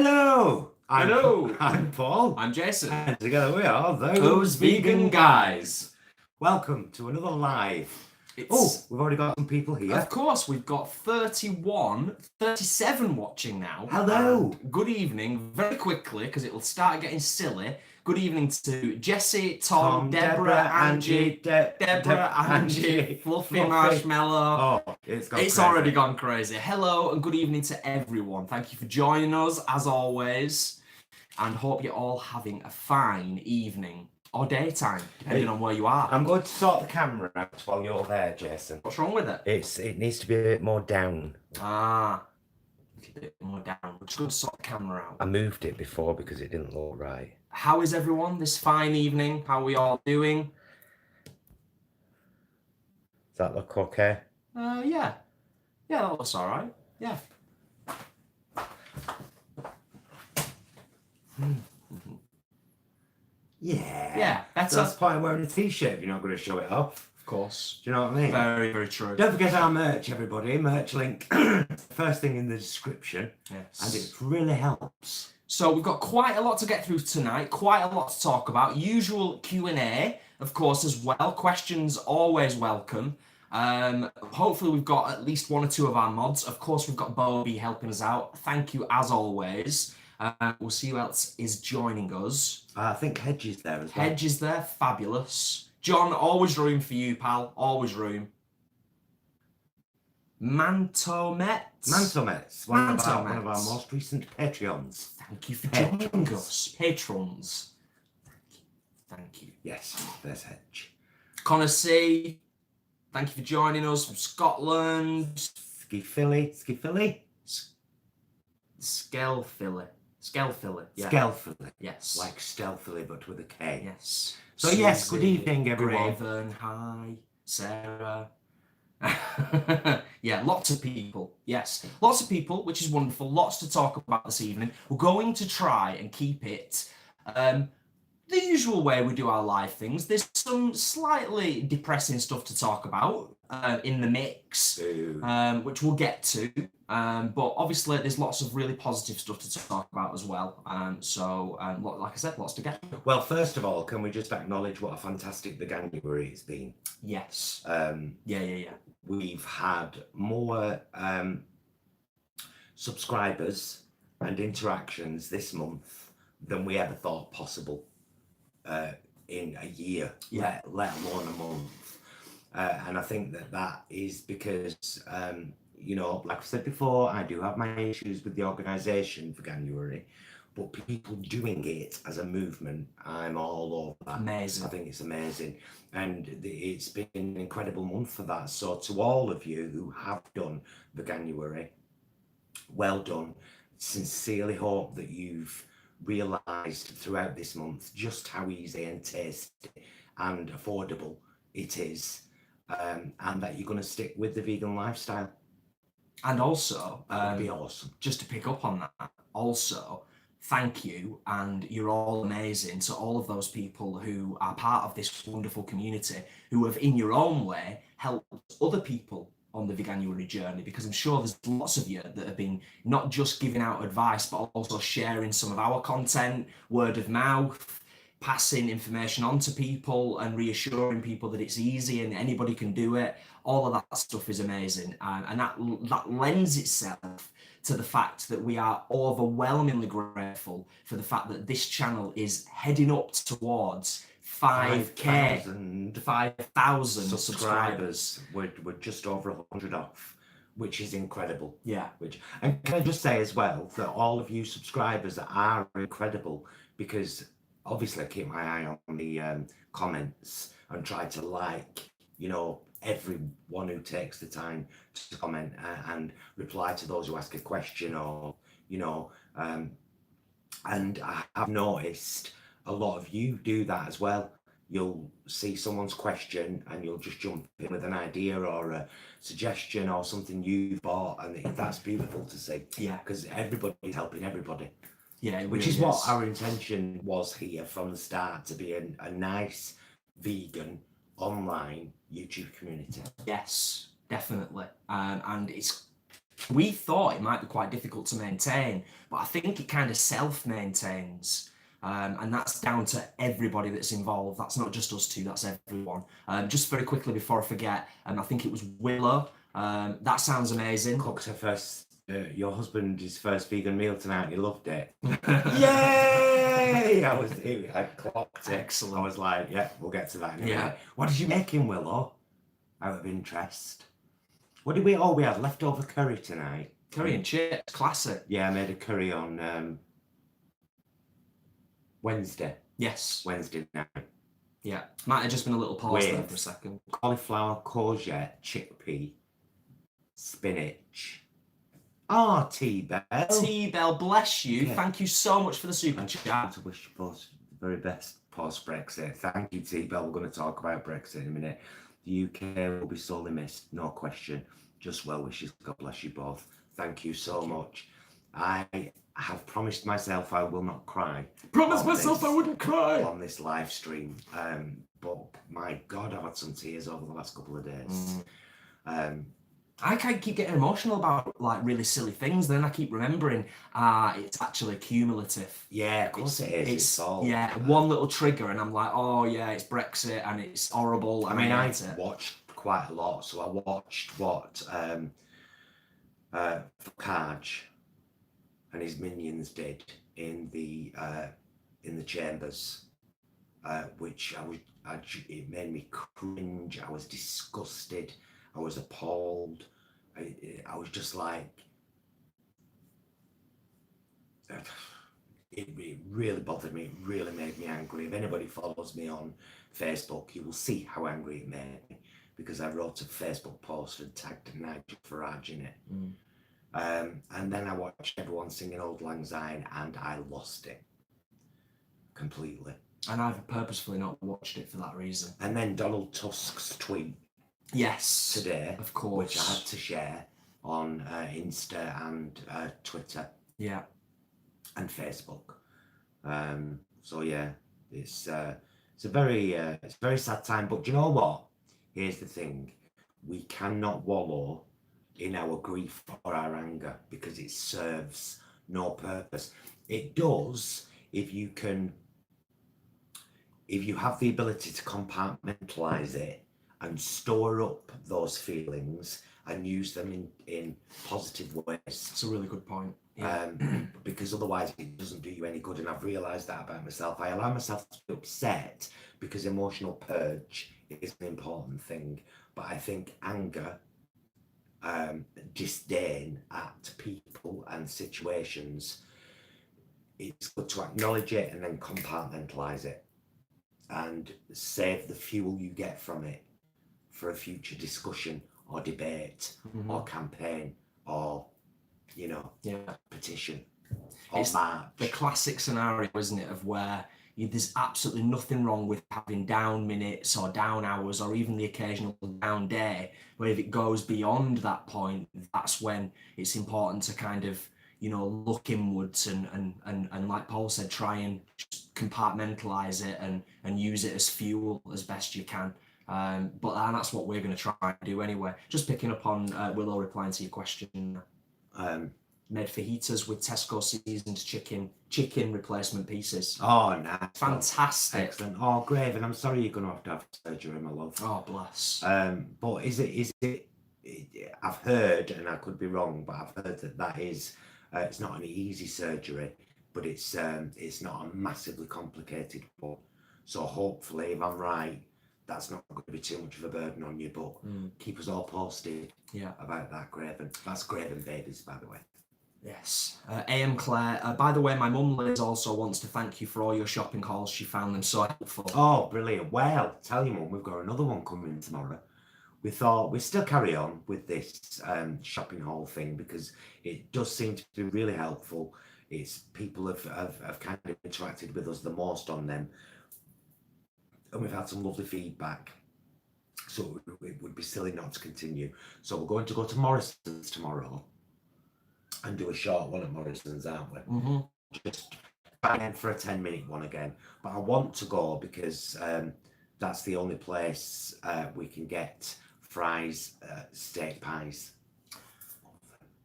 Hello! Hello! I'm Paul. I'm Jason. And together we are Those Vegan Guys. Welcome to another live. It's, we've already got some people here. Of course, we've got 37 watching now. Hello! And good evening, very quickly, because it will start getting silly. Good evening to Jesse, Tom, Deborah, Angie, Fluffy Marshmallow. Oh, it's already gone crazy. Hello and good evening to everyone. Thank you for joining us, as always. And hope you're all having a fine evening. Or daytime, depending on where you are. I'm going to sort the camera out while you're there, Jason. What's wrong with it? It needs to be a bit more down. A bit more down. We're just going to sort the camera out. I moved it before because it didn't look right. How is everyone this fine evening? How are we all doing? Does that look okay? Yeah. Yeah, that looks alright. Yeah. Yeah. That's the point of wearing a t-shirt if you're not going to show it off. Of course. Do you know what I mean? Very, very true. Don't forget our merch, everybody. Merch link, first thing in the description. Yes. And it really helps. So we've got quite a lot to get through tonight, quite a lot to talk about. Usual Q&A, of course, as well. Questions always welcome. Hopefully we've got at least one or two of our mods. Of course, we've got Bobby helping us out. Thank you, as always. We'll see who else is joining us. I think Hedge is there as well. Hedge is there, fabulous. John, always room for you, pal. Always room. Mantomets, one of our most recent Patreons. Thank you for joining us. Patrons. Thank you. Yes, there's Hedge. Connor C, thank you for joining us from Scotland. Skellphilly. Yeah. Skellphilly. Yes. Like stealthily, but with a K. Yes. So yes, good evening, everyone. Graven, hi, Sarah. Yeah, lots of people. Yes, lots of people, which is wonderful. Lots to talk about this evening. We're going to try and keep it the usual way we do our live things. There's some slightly depressing stuff to talk about in the mix, which we'll get to. But obviously, there's lots of really positive stuff to talk about as well. Like I said, lots to get to. Well, first of all, can we just acknowledge what a fantastic Veganuary it's been? Yes. Yeah. We've had more subscribers and interactions this month than we ever thought possible in a year, let alone a month. And I think that is because, like I said before, I do have my issues with the organisation for Veganuary, but people doing it as a movement, I'm all over that. Amazing. I think it's amazing. And it's been an incredible month for that. So to all of you who have done Veganuary, well done. Sincerely hope that you've realised throughout this month just how easy and tasty and affordable it is, and that you're going to stick with the vegan lifestyle. And also, that would be awesome. Just to pick up on that, also, thank you, and you're all amazing to all of those people who are part of this wonderful community, who have, in your own way, helped other people on the Veganuary journey, because I'm sure there's lots of you that have been not just giving out advice, but also sharing some of our content, word of mouth, passing information on to people and reassuring people that it's easy and anybody can do it. All of that stuff is amazing, and that lends itself to the fact that we are overwhelmingly grateful for the fact that this channel is heading up towards 5,000 subscribers. We're just over 100 off, which is incredible. Yeah. And can I just say as well that all of you subscribers are incredible, because obviously I keep my eye on the comments and try to everyone who takes the time to comment and reply to those who ask a question, or and I have noticed a lot of you do that as well. You'll see someone's question and you'll just jump in with an idea or a suggestion or something you've bought, and that's beautiful to see. Yeah, because everybody's helping everybody. Yeah, which is what our intention was here from the start, to be a nice vegan online YouTube community. Yes, definitely, and it's We thought it might be quite difficult to maintain, but I think it kind of self-maintains. And that's down to everybody that's involved. That's not just us two, that's everyone. Just very quickly before I forget, I think it was Willow. That sounds amazing. Cooked her first, your husband, his first vegan meal tonight, and he loved it. Yay! I clocked it. Excellent. I was like, yeah, we'll get to that in a Yeah. minute. What did you make him, Willow? Out of interest. What did we, oh, we had leftover curry tonight. Curry and chips, classic. Yeah, I made a curry on Wednesday night. Yeah, might have just been a little pause there With for a second. Cauliflower, courgette, chickpea, spinach. Oh, T-Bell. T-Bell, bless you. Yeah. Thank you so much for the super I chat. to wish you both the very best post-Brexit. Thank you, T-Bell. We're going to talk about Brexit in a minute. The UK will be sorely missed, no question. Just well wishes. God bless you both. Thank you so much. I have promised myself I will not cry. Promised myself I wouldn't cry on this live stream. But my God, I've had some tears over the last couple of days. I can't keep getting emotional about like really silly things. Then I keep remembering, it's actually cumulative. Yeah, of course it is. It's all, yeah, one little trigger, and I'm like, oh yeah, it's Brexit, and it's horrible. I mean, I watched quite a lot, so I watched what Focaccia and his minions did in the chambers, which it made me cringe. I was disgusted. I was appalled. I was just like, it really bothered me. It really made me angry. If anybody follows me on Facebook, you will see how angry it made me, because I wrote a Facebook post and tagged Nigel Farage in it. And then I watched everyone singing Old Lang Syne, and I lost it completely. And I've purposefully not watched it for that reason. And then Donald Tusk's tweet. Yes. Today, of course, which I had to share on Insta and Twitter. Yeah. And Facebook. So yeah, it's a very sad time. But do you know what? Here's the thing: we cannot wallow in our grief or our anger, because it serves no purpose. It does if you have the ability to compartmentalize it and store up those feelings and use them in positive ways. That's a really good point. Yeah. Because otherwise it doesn't do you any good, and I've realised that about myself. I allow myself to be upset because emotional purge is an important thing, but I think anger, disdain at people and situations, it's good to acknowledge it and then compartmentalise it and save the fuel you get from it for a future discussion or debate or campaign or, petition or march. The classic scenario, isn't it, of where there's absolutely nothing wrong with having down minutes or down hours or even the occasional down day, but if it goes beyond that point, that's when it's important to kind of, look inwards and like Paul said, try and just compartmentalize it and use it as fuel as best you can. And that's what we're going to try and do anyway. Just picking up on Willow replying to your question. Made fajitas with Tesco seasoned chicken replacement pieces. Oh, nice. Fantastic. Excellent. Oh, great. And I'm sorry you're going to have surgery, my love. Oh, bless. But is it, I've heard, and I could be wrong, but I've heard that is, it's not an easy surgery, but it's not a massively complicated one. So hopefully, if I'm right, that's not going to be too much of a burden on you, but keep us all posted about that, Graven. That's Graven Babies, by the way. Yes. AM Claire, by the way, my mum Liz also wants to thank you for all your shopping hauls. She found them so helpful. Oh, brilliant. Well, tell you, Mum, we've got another one coming tomorrow. We thought we'd still carry on with this shopping haul thing because it does seem to be really helpful. It's people have kind of interacted with us the most on them. And we've had some lovely feedback. So it would be silly not to continue. So we're going to go to Morrison's tomorrow and do a short one at Morrison's, aren't we? Just try for a 10-minute one again. But I want to go because that's the only place we can get fries, steak pies.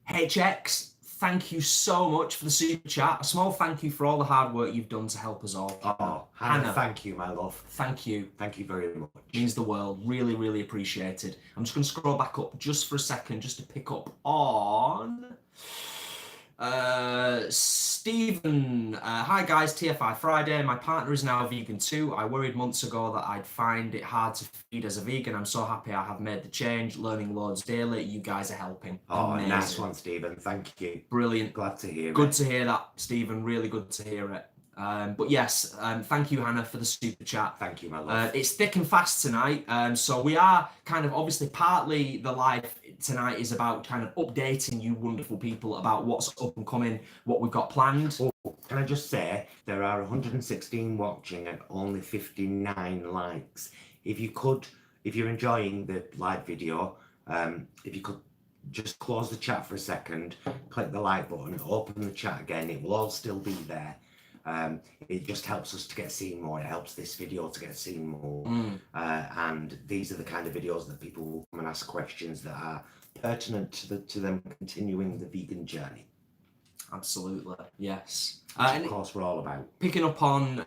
HX, thank you so much for the super chat. A small thank you for all the hard work you've done to help us all. Oh, Hannah, thank you, my love. Thank you. Thank you very much. Means the world. Really, really appreciated. I'm just going to scroll back up just for a second, just to pick up on Stephen. Hi guys, TFI Friday. My partner is now vegan too. I worried months ago that I'd find it hard to feed as a vegan. I'm so happy I have made the change, learning loads daily. You guys are helping. Oh, amazing. Nice one, Stephen. Thank you. Brilliant. Glad to hear it. Good to hear that, Stephen. Really good to hear it. But yes, thank you, Hannah, for the super chat. Thank you, my love. It's thick and fast tonight. So we are kind of, obviously, partly the live tonight is about kind of updating you wonderful people about what's up and coming, what we've got planned. Oh, can I just say, there are 116 watching and only 59 likes. If you're enjoying the live video, if you could just close the chat for a second, click the like button, open the chat again, it will all still be there. It just helps us to get seen more. It helps this video to get seen more. And these are the kind of videos that people will come and ask questions that are pertinent to them continuing the vegan journey. Absolutely, yes. Which of course we're all about. Picking up on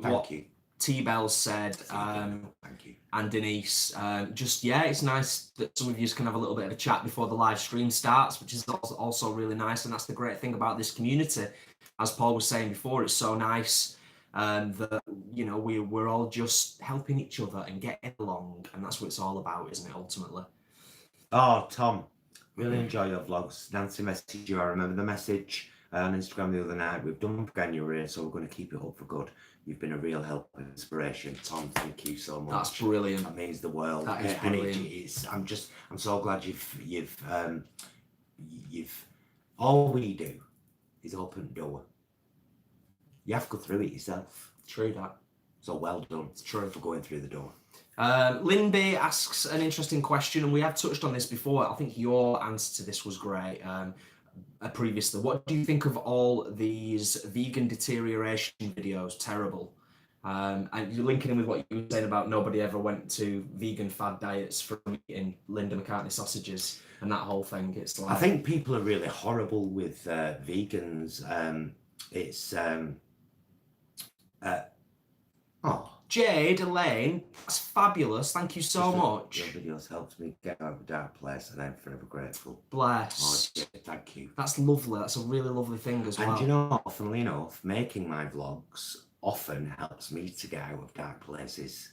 what you. T-Bell said, Thank you. and Denise, it's nice that some of you can have a little bit of a chat before the live stream starts, which is also really nice, and that's the great thing about this community. As Paul was saying before, it's so nice that, you know, we're all just helping each other and getting along, and that's what it's all about, isn't it, ultimately? Oh, Tom, really enjoy your vlogs. Nancy messaged you. I remember the message on Instagram the other night. We've done Veganuary, so we're going to keep it up for good. You've been a real help and inspiration. Tom, thank you so much. That's brilliant. That means the world. That is brilliant. I'm so glad you've all we do is open the door. You have to go through it yourself. True that. So well done. It's true for going through the door. Linby asks an interesting question, and we have touched on this before. I think your answer to this was great previously. What do you think of all these vegan deterioration videos? Terrible. And you're linking in with what you were saying about nobody ever went to vegan fad diets from eating Linda McCartney sausages and that whole thing. It's like, I think people are really horrible with vegans. Jade Elaine, that's fabulous. Thank you so much. Your videos helped me get out of a dark place, and I'm forever grateful. Bless. Oh, Jade, thank you. That's lovely. That's a really lovely thing as well. And you know, funnily enough, making my vlogs often helps me to get out of dark places,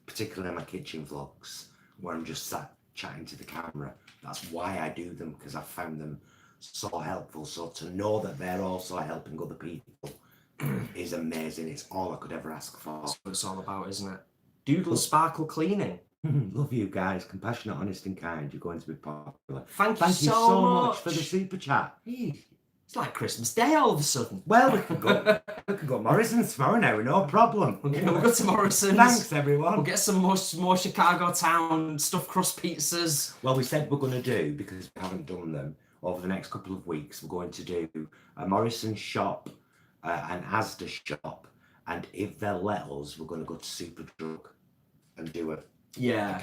particularly my kitchen vlogs, where I'm just sat chatting to the camera. That's why I do them, because I found them so helpful. So to know that they're also helping other people is amazing. It's all I could ever ask for. That's what it's all about, isn't it? Doodle Sparkle Cleaning. Love you guys. Compassionate, honest and kind. You're going to be popular. Thank you so much for the super chat. It's like Christmas Day all of a sudden. Well, we can go Morrison's tomorrow now, no problem. We'll go to Morrison's. Thanks, everyone. We'll get some more Chicago town stuffed crust pizzas. Well, we said we're going to do, because we haven't done them, over the next couple of weeks, we're going to do a Morrison's shop, an Asda shop, and if they'll let us, we're going to go to Superdrug and do a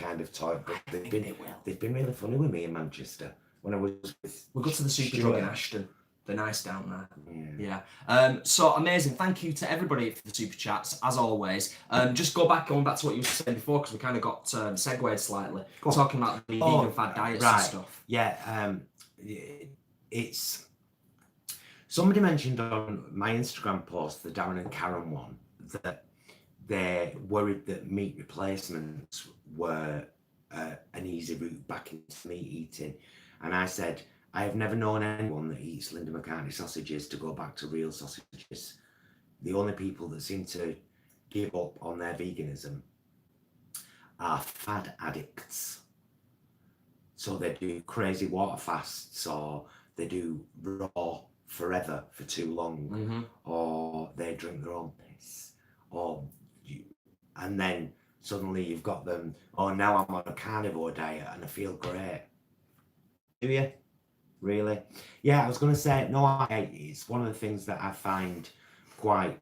kind of toy. But they've been really funny with me in Manchester. When I was with we'll go to the Superdrug in Ashton. They're nice down there. Yeah. So amazing. Thank you to everybody for the super chats, as always. Just going back to what you were saying before, because we kind of got segued slightly, talking about the vegan fad diets and stuff. Yeah. It's somebody mentioned on my Instagram post, the Darren and Karen one, that they're worried that meat replacements were an easy route back into meat eating, and I said, I have never known anyone that eats Linda McCartney sausages to go back to real sausages. The only people that seem to give up on their veganism are fad addicts. So they do crazy water fasts, or they do raw forever for too long, or they drink their own piss, and then suddenly you've got them, oh, now I'm on a carnivore diet and I feel great. Do you? Really? Yeah, I was going to say, no, it's one of the things that I find quite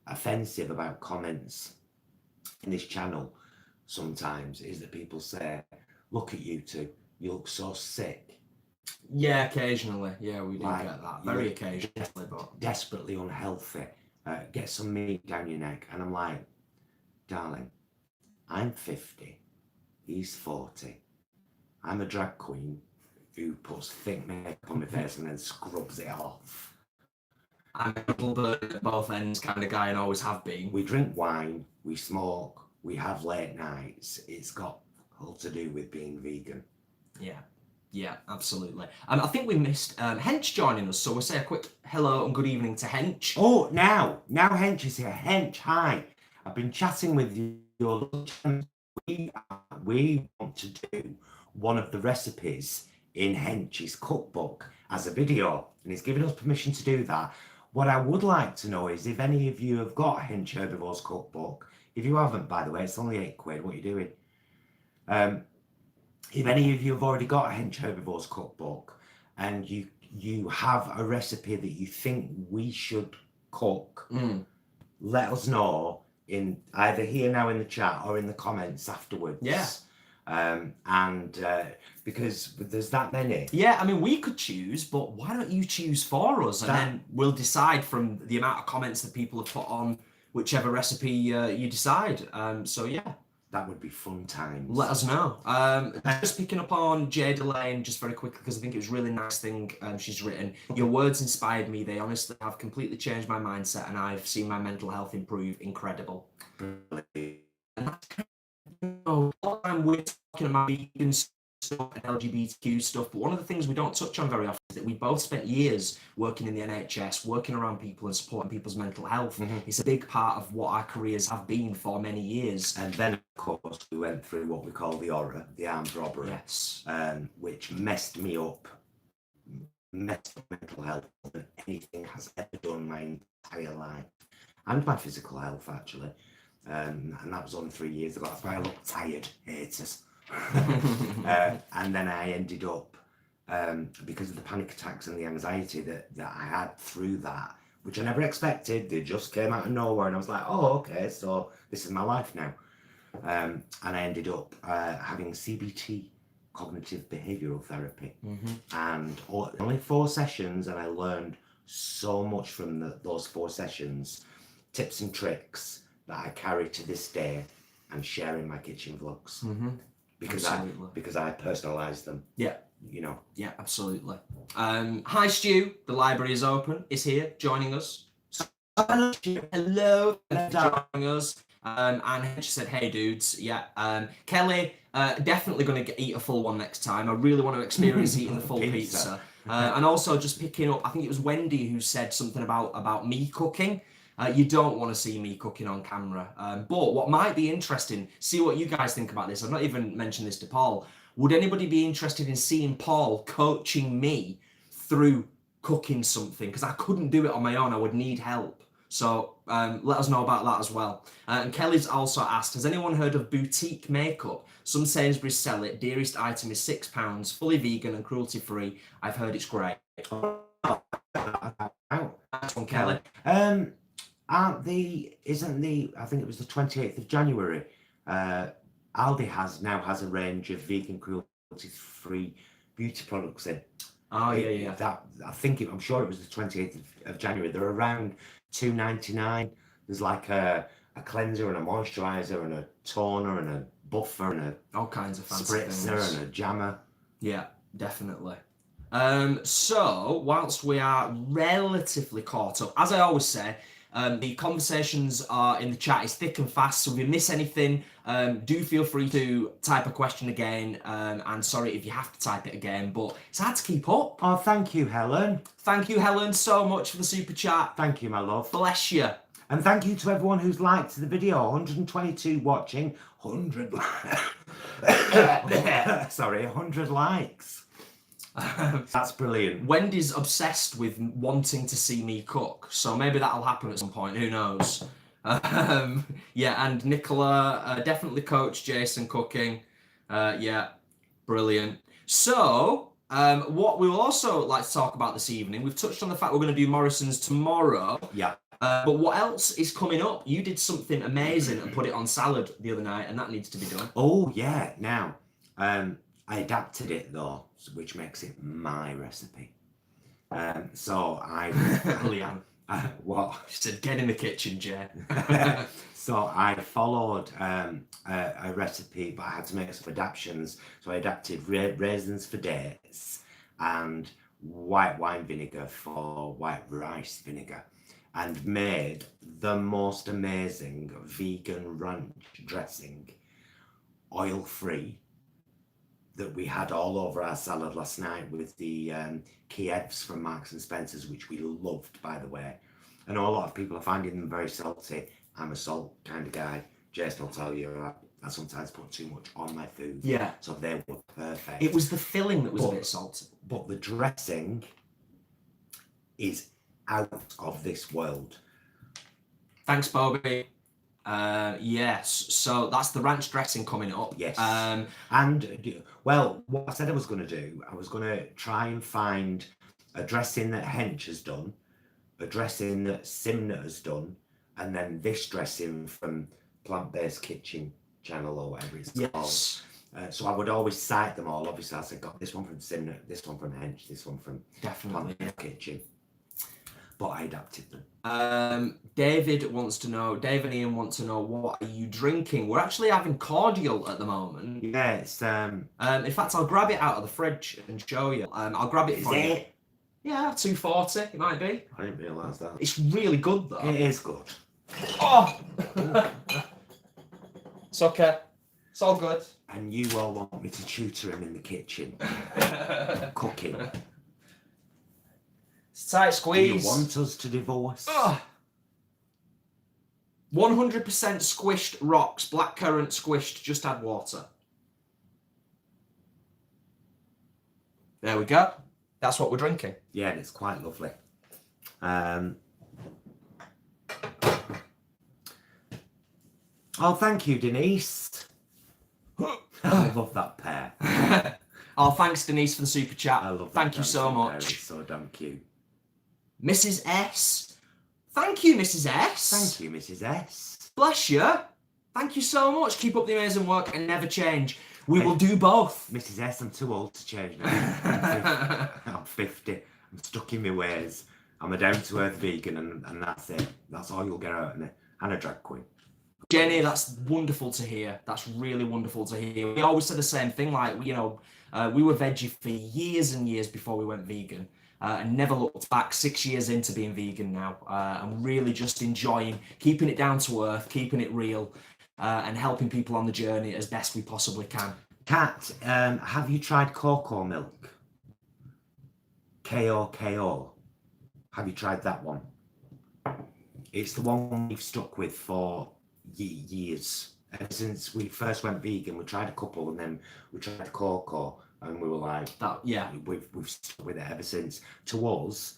offensive about comments in this channel sometimes, is that people say, look at you two, you look so sick, Yeah, occasionally. Yeah, we do Like, get that. Very occasionally, but desperately unhealthy. Get some meat down your neck, and I'm like, darling, I'm 50, he's 40. I'm a drag queen who puts thick makeup on my face and then scrubs it off. I'm a double burn at both ends kind of guy and always have been. We drink wine, we smoke, we have late nights. It's got all to do with being vegan. Yeah, absolutely. I think we missed Hench joining us, so we'll say a quick hello and good evening to Hench. Oh, now Hench is here. Hench, hi. I've been chatting with your we want to do one of the recipes in Hench's cookbook as a video, and he's given us permission to do that. What I would like to know is if any of you have got Hench Herbivore's cookbook. If you haven't, by the way, it's only £8. What are you doing? If any of you have already got Hench Herbivore's cookbook and you have a recipe that you think we should cook, let us know in either here now in the chat or in the comments afterwards. Yeah. Because there's that many. Yeah, I mean, we could choose, but why don't you choose for us? And then we'll decide from the amount of comments that people have put on whichever recipe you decide. So yeah. That would be fun times. Let us know. Just picking up on Jade Elaine, just very quickly, because I think it was a really nice thing she's written. Your words inspired me. They honestly have completely changed my mindset, and I've seen my mental health improve. Incredible. Brilliant. And that's kind of, all the time we're talking about vegan stuff and LGBTQ stuff, but one of the things we don't touch on very often is that we both spent years working in the NHS, working around people and supporting people's mental health. It's a big part of what our careers have been for many years. And then, of course, we went through what we call the horror, the armed robbery, yes, which messed me up, messed up mental health more than anything has ever done my entire life, and my physical health, actually. And that was only 3 years ago. That's why I look tired, haters. And then I ended up, because of the panic attacks and the anxiety that I had through that, which I never expected. They just came out of nowhere, and I was like, oh, okay, so this is my life now. And I ended up having CBT, cognitive behavioural therapy, and only 4 sessions, and I learned so much from those 4 sessions, tips and tricks that I carry to this day and share in my kitchen vlogs. Because I personalise them. Yeah. You know. Yeah, absolutely. Hi Stu, the library is open, is here, joining us. Hello, Stu. Hello, joining us. And she said, hey dudes, yeah. Kelly, definitely going to eat a full one next time. I really want to experience eating the full pizza. And also just picking up, I think it was Wendy who said something about me cooking. You don't want to see me cooking on camera. But what might be interesting, see what you guys think about this. I've not even mentioned this to Paul. Would anybody be interested in seeing Paul coaching me through cooking something? Because I couldn't do it on my own. I would need help. So let us know about that as well. And Kelly's also asked, has anyone heard of boutique makeup? Some Sainsbury's sell it. Dearest item is £6, fully vegan and cruelty free. I've heard it's great. That's one, Kelly. I think it was the 28th of January, Aldi now has a range of vegan cruelty-free beauty products in. Oh, yeah. I'm sure it was the 28th of January. They're around £2.99. There's like a cleanser and a moisturiser and a toner and a buffer and all kinds of fancy spritzer things. and a jammer. Yeah, definitely. So, whilst we are relatively caught up, as I always say, the conversations are in the chat is thick and fast, so if you miss anything, do feel free to type a question again, and sorry if you have to type it again, but it's hard to keep up. Oh, thank you, Helen. Thank you, Helen, so much for the super chat. Thank you, my love. Bless you. And thank you to everyone who's liked the video. 122 watching, 100 sorry, 100 likes. That's brilliant. Wendy's obsessed with wanting to see me cook, so maybe that'll happen at some point, who knows. Yeah, and Nicola, definitely coach Jason cooking. Yeah, brilliant. So, what we'll also like to talk about this evening, we've touched on the fact we're going to do Morrison's tomorrow. Yeah. But what else is coming up? You did something amazing and put it on salad the other night, and that needs to be done. Oh, yeah. Now, I adapted it though, which makes it my recipe. So I Brilliant. what? She said, get in the kitchen, Jay. So I followed a recipe, but I had to make some adaptations. So I adapted raisins for dates and white wine vinegar for white rice vinegar, and made the most amazing vegan ranch dressing, oil-free, that we had all over our salad last night with the Kievs from Marks and Spencer's, which we loved, by the way. I know a lot of people are finding them very salty. I'm a salt kind of guy. Jason will tell you I sometimes put too much on my food. Yeah. So they were perfect. It was the filling that was a bit salty. But the dressing is out of this world. Thanks, Bobby. Yes, so that's the ranch dressing coming up. Yes. And, well, what I said I was going to do, I was going to try and find a dressing that Hench has done, a dressing that Simnett has done, and then this dressing from Plant-Based Kitchen channel or whatever it's called. So I would always cite them all. Obviously, I said, got this one from Simnett, this one from Hench, this one from Plant-Based Kitchen. But I adapted them. David and Ian want to know, what are you drinking? We're actually having cordial at the moment. Yeah, it's in fact, I'll grab it out of the fridge and show you. I'll grab it for you. Yeah, 240 it might be. I didn't realise that. It's really good though. It is good. Oh! It's okay. It's all good. And you all want me to tutor him in the kitchen. Cooking. It's tight squeeze. Do you want us to divorce? 100% squished rocks, blackcurrant squished, just add water. There we go. That's what we're drinking. Yeah, and it's quite lovely. Oh, thank you, Denise. I love that pair. Oh, thanks, Denise, for the super chat. I love that. Thank you so much. It's so damn cute. Mrs. S. Thank you, Mrs. S. Thank you, Mrs. S. Bless you. Thank you so much. Keep up the amazing work and never change. We will do both. Mrs. S, I'm too old to change now. I'm 50. I'm stuck in my ways. I'm a down-to-earth vegan and that's it. That's all you'll get out of me. And a drag queen. Jenny, that's wonderful to hear. That's really wonderful to hear. We always said the same thing, like, we were veggie for years and years before we went vegan. And never looked back. 6 years into being vegan now. I'm really just enjoying keeping it down to earth, keeping it real, and helping people on the journey as best we possibly can. Kat, have you tried cocoa milk? KOKO. Have you tried that one? It's the one we've stuck with for years. Ever since we first went vegan, we tried a couple and then we tried cocoa and we were like, we've stuck with it ever since. To us,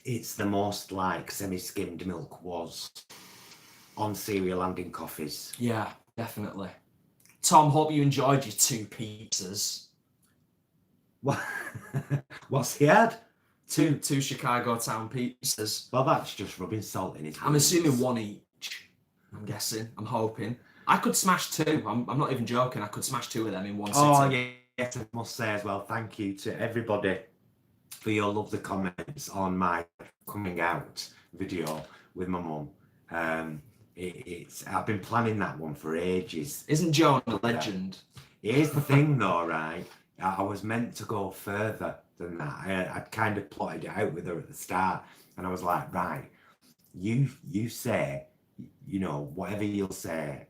it's the most like semi-skimmed milk was on cereal and in coffees. Yeah, definitely. Tom, hope you enjoyed your 2 pizzas. What? What's he had? Two Chicago town pizzas. Well, that's just rubbing salt in his I'm assuming 1 each. I'm guessing. I'm hoping. I could smash 2. I'm not even joking. I could smash 2 of them in one sitting. Oh, yeah. Yes, I must say as well, thank you to everybody for your lovely comments on my coming out video with my mum. I've been planning that one for ages. Isn't Joan a legend? Here's the thing though, right? I was meant to go further than that. I'd kind of plotted it out with her at the start, and I was like, right, you say, whatever you'll say.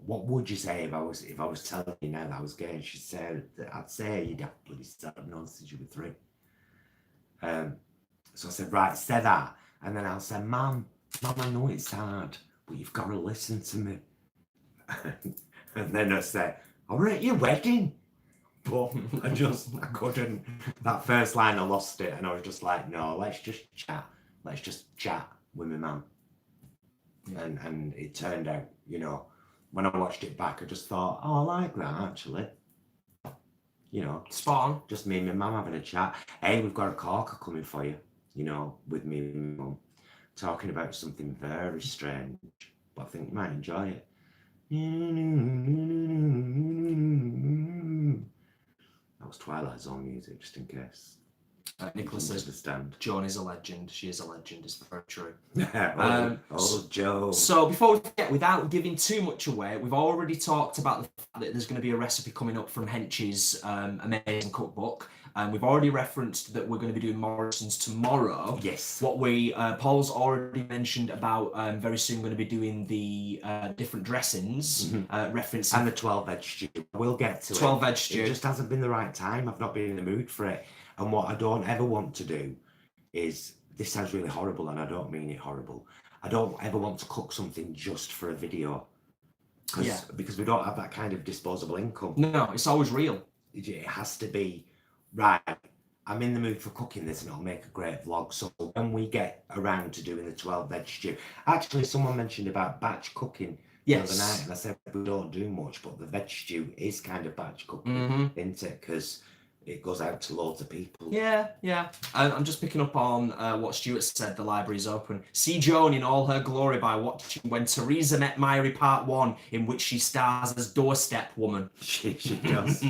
What would you say if I was telling you now that I was gay? And she said that I'd say you'd have bloody started known since you were 3. So I said, right, say that, and then I'll say, Mum, I know it's hard, but you've got to listen to me. And then I say, I'll at your wedding. But I couldn't. That first line, I lost it, and I was just like, no, let's just chat. Let's just chat with my mum. Yeah. And it turned out, when I watched it back, I just thought, oh, I like that, actually. Spot on. Just me and my mum having a chat. Hey, we've got a corker coming for you, with me and my mum, talking about something very strange, but I think you might enjoy it. That was Twilight Zone music, just in case. Nicholas says, understand. Joan is a legend. She is a legend. It's very true. Joe. So before we forget, without giving too much away, we've already talked about the fact that there's going to be a recipe coming up from Hench's amazing cookbook. We've already referenced that we're going to be doing Morrison's tomorrow. Yes. What Paul's already mentioned about very soon going to be doing the different dressings, referencing... And the 12-veg stew. We'll get to 12-veg stew. It just hasn't been the right time. I've not been in the mood for it. And what I don't ever want to do is, this sounds really horrible and I don't mean it horrible, I don't ever want to cook something just for a video. Because we don't have that kind of disposable income. No, it's always real. It has to be, right, I'm in the mood for cooking this and it'll make a great vlog. So when we get around to doing the 12-veg stew, actually someone mentioned about batch cooking the other night, and I said we don't do much, but the veg stew is kind of batch cooking, isn't it? Because it goes out to loads of people. Yeah. I'm just picking up on what Stuart said, the library's open. See Joan in all her glory by watching When Teresa Met Myrie Part 1, in which she stars as Doorstep Woman. She does.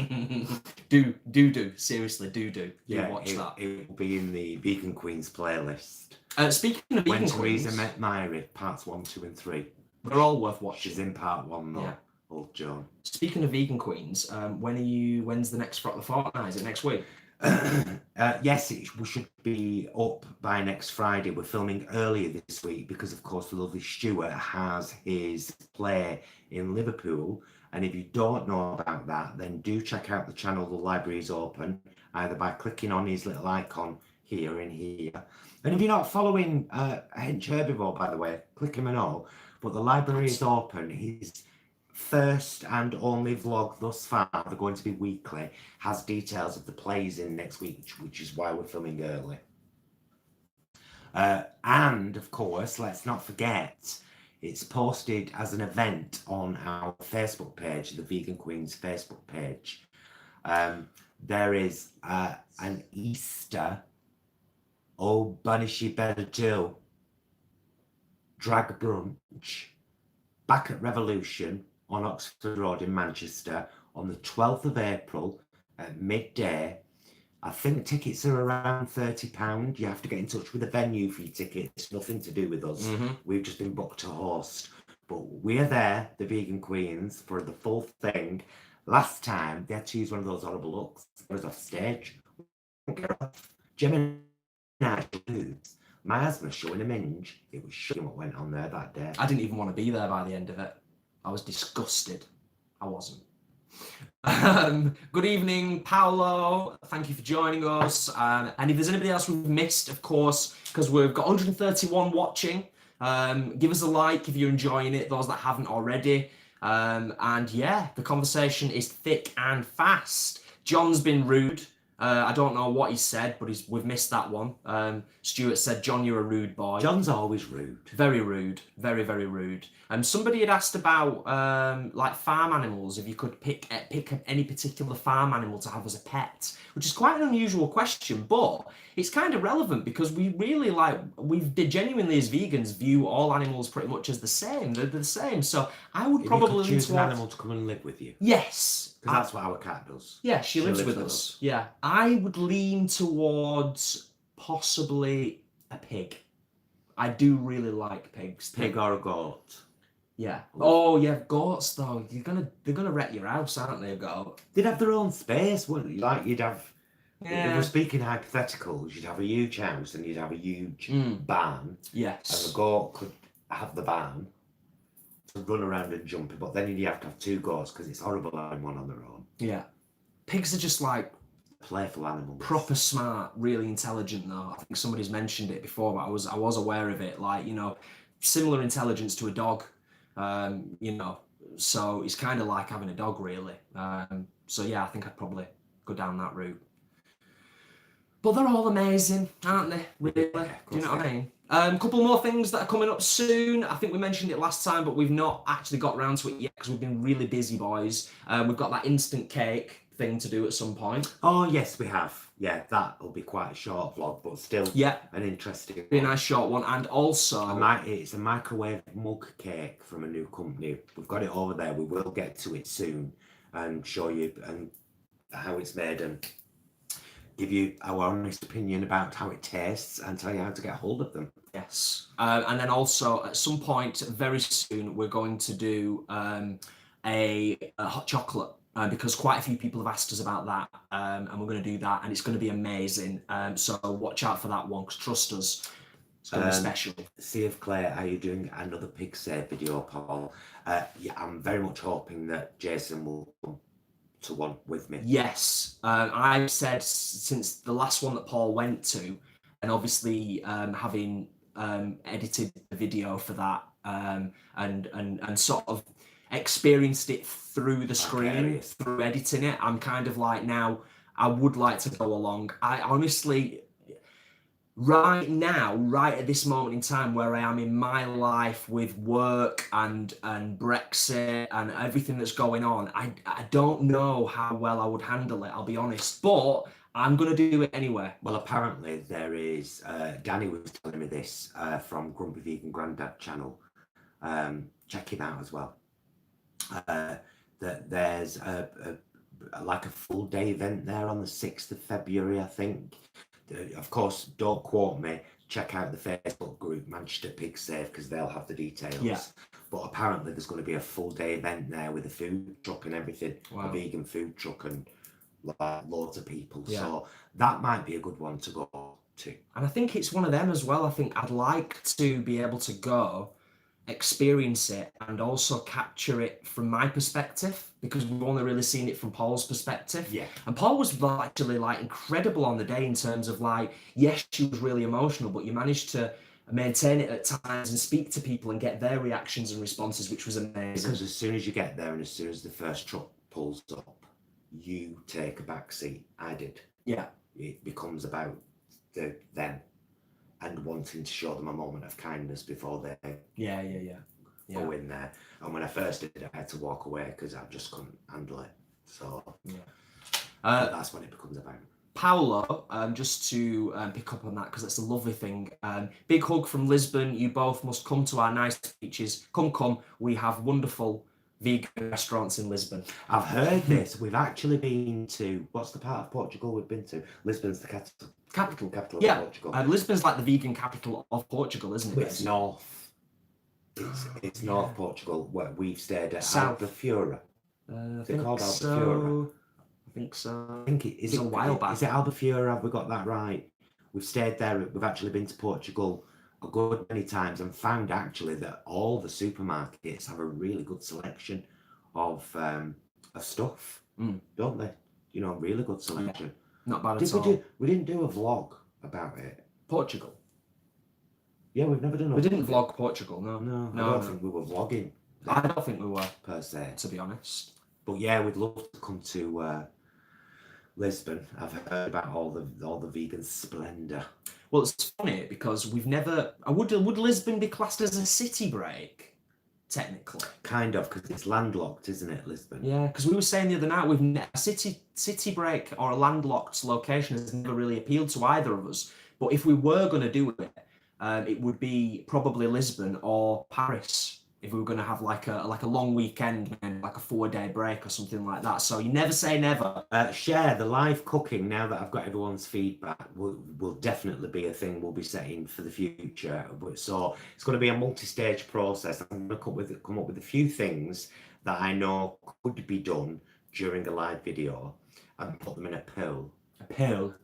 do. Seriously, do. Yeah, watch that. It will be in the Vegan Queens playlist. Speaking of Vegan Queens... When Teresa Met Myrie, Parts 1, 2 and 3. They're all worth watching. She's in Part 1 though. Yeah. Old Joan. Speaking of Vegan Queens, when's the next Frot the Fortnight? Is it next week? Yes, we should be up by next Friday. We're filming earlier this week because, of course, the lovely Stuart has his play in Liverpool. And if you don't know about that, then do check out the channel The Library is Open, either by clicking on his little icon here and here. And if you're not following Hench Herbivore, by the way, click him and all. But The Library is Open, his first and only vlog thus far, they're going to be weekly, has details of the plays in next week, which is why we're filming early. And of course, let's not forget, it's posted as an event on our Facebook page, the Vegan Queens Facebook page. There is an Easter, oh bunny she better do, drag brunch back at Revolution on Oxford Road in Manchester on the 12th of April at midday. I think tickets are around £30. You have to get in touch with the venue for your ticket. It's nothing to do with us. We've just been booked to host. But we're there, the Vegan Queens, for the full thing. Last time, they had to use one of those horrible looks. It was off stage. Gemini lose. My husband showing a minge. It was shocking what went on there that day. I didn't even want to be there by the end of it. I was disgusted. I wasn't. Good evening, Paolo. Thank you for joining us. And if there's anybody else we've missed, of course, because we've got 131 watching, give us a like if you're enjoying it, those that haven't already. And yeah, the conversation is thick and fast. John's been rude. I don't know what he said, but we've missed that one. Stuart said, John, you're a rude boy. John's always rude. Very rude. Very, very rude. Somebody had asked about like farm animals, if you could pick any particular farm animal to have as a pet, which is quite an unusual question, but it's kind of relevant because we really genuinely as vegans view all animals pretty much as the same. They're the same. So I would probably choose an animal to come and live with you. Yes. Because that's what our cat does. Yeah, she lives with us. Yeah. I would lean towards possibly a pig. I do really like pigs. Pig or a goat. Yeah. Oh yeah, goats though. They're gonna wreck your house, aren't they? A goat. They'd have their own space, wouldn't they? Like you'd have. Yeah. If we're speaking hypotheticals, you'd have a huge house and you'd have a huge barn. Yes. And the goat could have the barn to run around and jump, but then you'd have to have two goats because it's horrible having one on their own. Yeah. Pigs are just like playful animals. Proper smart, really intelligent though. I think somebody's mentioned it before, but I was aware of it. Like, you know, similar intelligence to a dog. You know, so it's kind of like having a dog really. So yeah, I think I'd probably go down that route. But they're all amazing, aren't they? Really? Yeah, do you know what I mean? A couple more things that are coming up soon. I think we mentioned it last time, but we've not actually got around to it yet because we've been really busy, boys. We've got that instant cake thing to do at some point. Oh yes, we have. Yeah, that'll be quite a short vlog, but still an interesting Be a one. nice short one. And also It's a microwave mug cake from a new company. We've got it over there. We will get to it soon and show you and how it's made and give you our honest opinion about how it tastes and tell you how to get hold of them. Yes. And then also at some point very soon we're going to do a hot chocolate because quite a few people have asked us about that, and we're going to do that, and it's going to be amazing. So watch out for that one, because trust us, it's going to be special. Sea of Clay, are you doing another pig save video, Paul? Yeah, I'm very much hoping that Jason will come to one with me. Yes, I've said since the last one that Paul went to, and obviously having edited the video for that, and sort of experienced it through the screen, through editing it, I'm kind of like, now I would like to go along. I honestly, right now, right at this moment in time where I am in my life with work and Brexit and everything that's going on, I don't know how well I would handle it, I'll be honest, but I'm going to do it anyway. Well, apparently there is, Danny was telling me this from Grumpy Vegan Grandad channel, check him out as well, that there's like a full day event there on the 6th of February, I think. Of course, don't quote me, check out the Facebook group Manchester Pig Safe because they'll have the details. Yeah. But apparently there's going to be a full day event there with a food truck and everything, Wow. a vegan food truck and like loads of people. Yeah. So that might be a good one to go to. And I think it's one of them as well. I think I'd like to be able to go, experience it, and also capture it from my perspective, because we've only really seen it from Paul's perspective. Yeah. And Paul was actually like incredible on the day in terms of like, yes, she was really emotional, but you managed to maintain it at times and speak to people and get their reactions and responses, which was amazing. Because as soon as you get there and as soon as the first truck pulls up, you take a back seat. I did. Yeah. It becomes about them and wanting to show them a moment of kindness before they go in there. And when I first did it, I had to walk away because I just couldn't handle it. So that's what it becomes about. Paolo, just to pick up on that, because that's a lovely thing. Big hug from Lisbon. You both must come to our nice beaches. Come. We have wonderful vegan restaurants in Lisbon. I've heard this. We've actually been to, what's the part of Portugal we've been to? Lisbon's the capital of Portugal. Lisbon's like the vegan capital of Portugal, isn't it? It's north. It's North Portugal where we've stayed at South. Albufeira. Is it called so. Albufeira? I think so. I think it a while back. Is it Albufeira? Have we got that right? We've stayed there. We've actually been to Portugal a good many times and found actually that all the supermarkets have a really good selection of stuff, don't they? You know, really good selection. Not bad at all. We didn't do a vlog about it. Portugal. Yeah, we've never done. We didn't vlog Portugal. No. I don't think we were vlogging. I don't think we were per se, to be honest. But yeah, we'd love to come to Lisbon. I've heard about all the vegan splendour. Well, it's funny because we've never. Would Lisbon be classed as a city break? Technically, kind of, because it's landlocked, isn't it, Lisbon? Yeah, because we were saying the other night, a city break or a landlocked location has never really appealed to either of us. But if we were going to do it, it would be probably Lisbon or Paris. If we were going to have like a long weekend and like a 4-day break or something like that. So you never say never. Share the live cooking, now that I've got everyone's feedback, will definitely be a thing we'll be setting for the future. So it's going to be a multi-stage process. I'm going to come up with a few things that I know could be done during a live video and put them in a poll. A poll.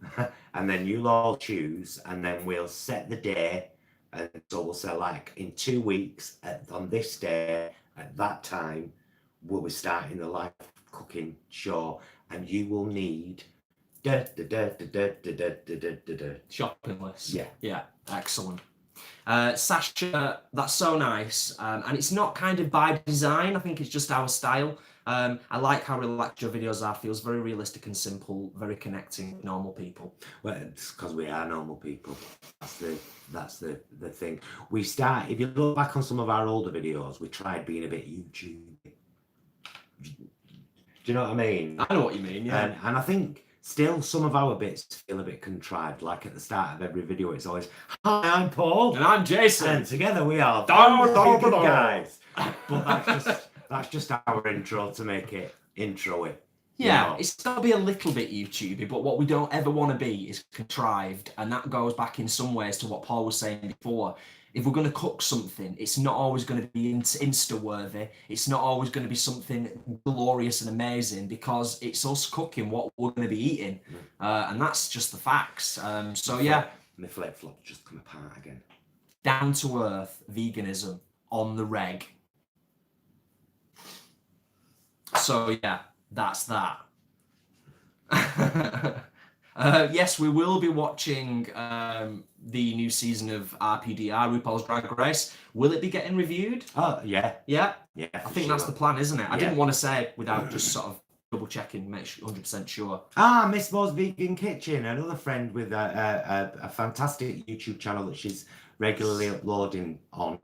And then you'll all choose, and then we'll set the day. And so we'll say, like, in 2 weeks, on this day, at that time, we'll be starting the live cooking show, and you will need shopping list. Yeah, excellent. Sasha, that's so nice, and it's not kind of by design. I think it's just our style. I like how relaxed your videos are. Feels very realistic and simple, very connecting with normal people. Well, it's because we are normal people. That's the thing. If you look back on some of our older videos, we tried being a bit YouTube. you know what I mean? I know what you mean, yeah. And I think still some of our bits feel a bit contrived. Like at the start of every video, it's always, "Hi, I'm Paul." And I'm Jason. And together we are Da, Vegan guys. But that's just our intro to make it intro-y. Yeah, You know? it's got to be a little bit YouTubey, but what we don't ever want to be is contrived. And that goes back in some ways to what Paul was saying before. If we're going to cook something, it's not always going to be Insta-worthy. It's not always going to be something glorious and amazing, because it's us cooking what we're going to be eating. And that's just the facts. So yeah. My flip-flops just come apart again. Down-to-earth veganism on the reg. So yeah, that's that. Yes, we will be watching the new season of RPDR, RuPaul's Drag Race. Will it be getting reviewed? Oh, yeah. Yeah? Yeah, I think that's the plan, isn't it? I Yeah. didn't want to say it without just sort of double checking, make sure 100% sure. Ah, Miss Mo's Vegan Kitchen, another friend with a fantastic YouTube channel that she's regularly uploading on.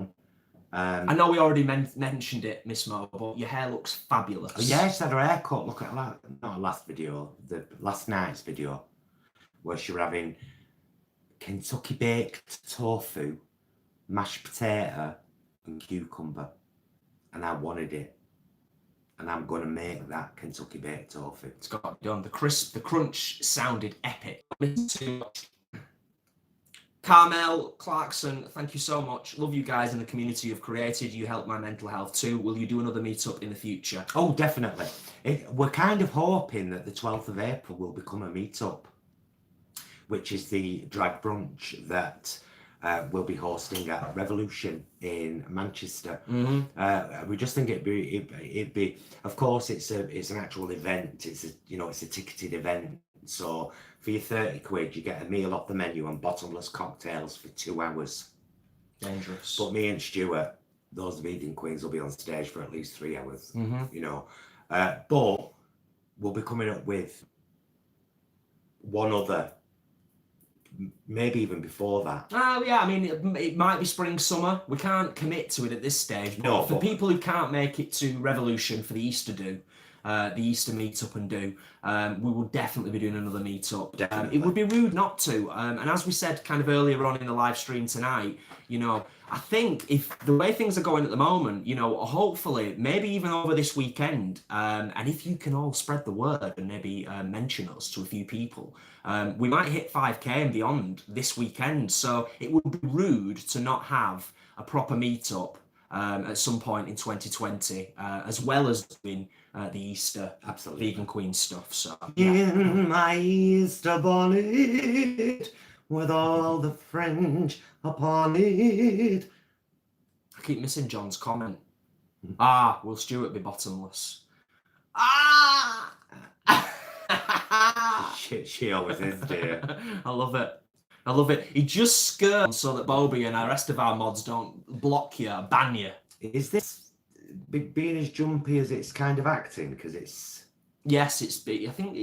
I know we already mentioned it, Miss Mo, but your hair looks fabulous. Yeah, she had her haircut. Look at that. Not last video, the last night's video, where she were having Kentucky baked tofu, mashed potato, and cucumber, and I wanted it, and I'm going to make that Kentucky baked tofu. It's got to be done. The crisp, the crunch sounded epic. Carmel Clarkson, thank you so much. Love you guys in the community you've created. You help my mental health too. Will you do another meetup in the future? Oh, definitely. We're kind of hoping that the 12th of April will become a meetup, which is the drag brunch that we'll be hosting at Revolution in Manchester. We just think it'd be. Of course, it's an actual event. It's a ticketed event. So for your 30 quid, you get a meal off the menu and bottomless cocktails for 2 hours. Dangerous. But me and Stuart, those vegan queens, will be on stage for at least 3 hours. But we'll be coming up with one other, maybe even before that. Yeah, I mean, it might be spring, summer. We can't commit to it at this stage. But for people who can't make it to Revolution for the Easter meetup and do, we will definitely be doing another meetup. It would be rude not to. And as we said kind of earlier on in the live stream tonight, I think if the way things are going at the moment, hopefully maybe even over this weekend, and if you can all spread the word and maybe mention us to a few people, we might hit 5k and beyond this weekend. So it would be rude to not have a proper meetup at some point in 2020, as well as doing the Easter vegan queen stuff. So in my Easter bonnet, with all the fringe upon it. I keep missing John's comment. Will Stuart be bottomless? She always is, dear. I love it. He just skirts so that Bobby and the rest of our mods don't block you, ban you. Is this being as jumpy as it's kind of acting? Because it's... Yes, I think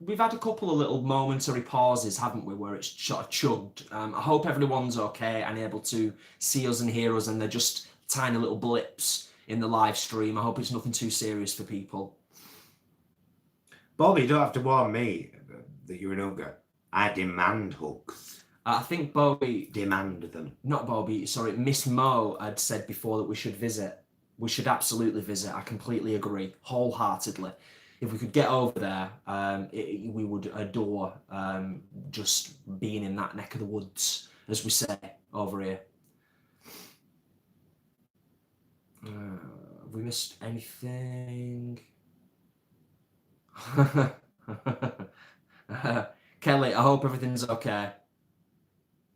we've had a couple of little momentary pauses, haven't we, where it's sort of chugged. I hope everyone's okay and able to see us and hear us, and they're just tiny little blips in the live stream. I hope it's nothing too serious for people. Bobby, you don't have to warn me that you're an ogre. I demand hugs. I think Bobby... Demand them. Not Bobby, sorry. Miss Mo had said before that we should visit. We should absolutely visit. I completely agree, wholeheartedly. If we could get over there, we would adore just being in that neck of the woods, as we say over here. Have we missed anything? Kelly, I hope everything's okay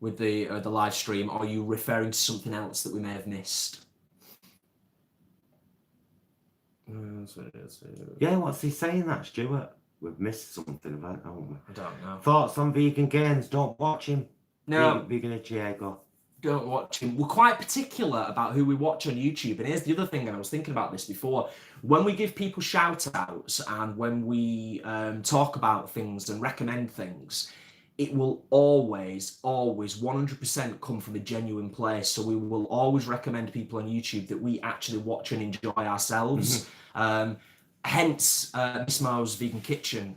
with the live stream. Or are you referring to something else that we may have missed? Yeah, what's he saying that, Stuart? We've missed something about, haven't we? I don't know. Thoughts on vegan games? Don't watch him. No. Vegan Chiego. Don't watch him. We're quite particular about who we watch on YouTube. And here's the other thing, and I was thinking about this before. When we give people shout outs and when we talk about things and recommend things, it will always 100% come from a genuine place. So we will always recommend people on YouTube that we actually watch and enjoy ourselves. hence Miss Mo's Vegan Kitchen.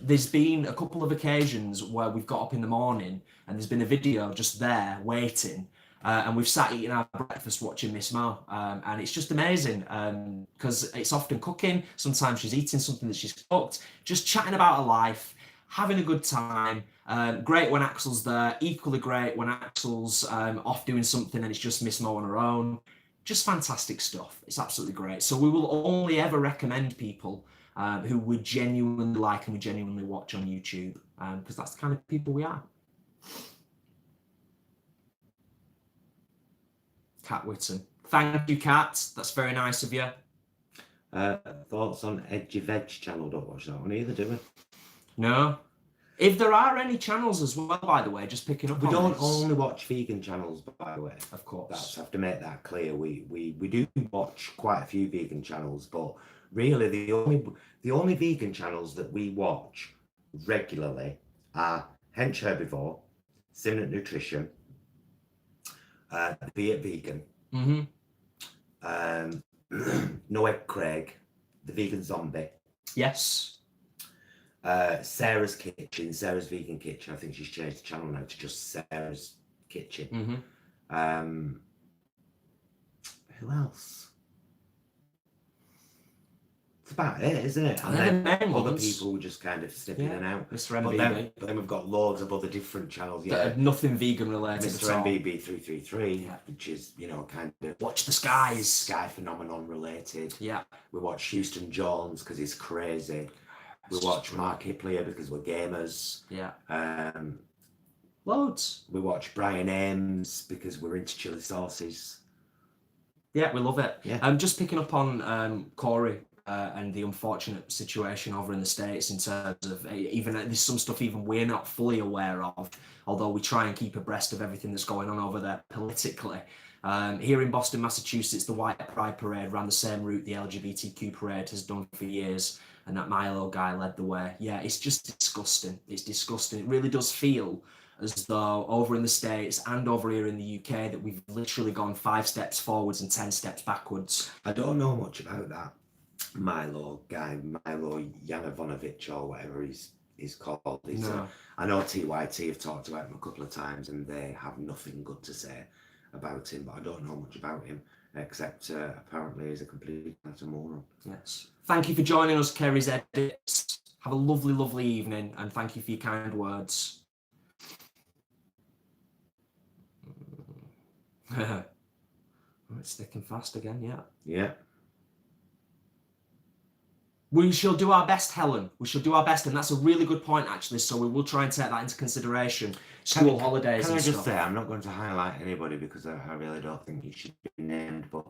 There's been a couple of occasions where we've got up in the morning and there's been a video just there waiting, and we've sat eating our breakfast watching Miss Mo, and it's just amazing because it's often cooking. Sometimes she's eating something that she's cooked, just chatting about her life, having a good time. Great when Axel's there, equally great when Axel's off doing something and it's just Miss Mo on her own. Just fantastic stuff. It's absolutely great. So we will only ever recommend people who we genuinely like and we genuinely watch on YouTube, because that's the kind of people we are. Kat Whitten. Thank you, Kat. That's very nice of you. Thoughts on Edgy Veg channel? Don't watch that one either, do we? No. If there are any channels as well, by the way, just picking up. We don't only watch vegan channels, by the way. Of course. I have to make that clear. We do watch quite a few vegan channels, but really the only vegan channels that we watch regularly are Hench Herbivore, Simnett Nutrition, Be It Vegan, No Egg Craig, The Vegan Zombie. Yes. Sarah's Kitchen, Sarah's Vegan Kitchen. I think she's changed the channel now to just Sarah's Kitchen. Who else? It's about it, isn't it? And then other people were just kind of snipping in and out. Mr. MBB. But then we've got loads of other different channels. Yeah, nothing vegan related. Mr. MBB 333, which is, you know, kind of Watch the Skies, Sky Phenomenon related. Yeah. We watch Houston Jones because he's crazy. We watch Mark Hipplier because we're gamers. Yeah. Loads. We watch Brian Ames because we're into chili sauces. Yeah, we love it. Yeah. Just picking up on Corey and the unfortunate situation over in the States in terms of even there's some stuff even we're not fully aware of, although we try and keep abreast of everything that's going on over there politically. Here in Boston, Massachusetts, the White Pride Parade ran the same route the LGBTQ parade has done for years, and that Milo guy led the way. Yeah, it's just disgusting. It's disgusting. It really does feel as though over in the States and over here in the UK that we've literally gone 5 steps forwards and 10 steps backwards. I don't know much about that Milo guy, Milo Jovanovic or whatever he's called. I know TYT have talked about him a couple of times and they have nothing good to say about him, but I don't know much about him except apparently he's a complete moron. Yes. Thank you for joining us, Kerry's Edits. Have a lovely, lovely evening, and thank you for your kind words. It's sticking fast again, yeah. Yeah. We shall do our best, Helen. We shall do our best, and that's a really good point, actually. So we will try and take that into consideration. School holidays Can and I just stuff. say, I'm not going to highlight anybody because I really don't think you should be named, but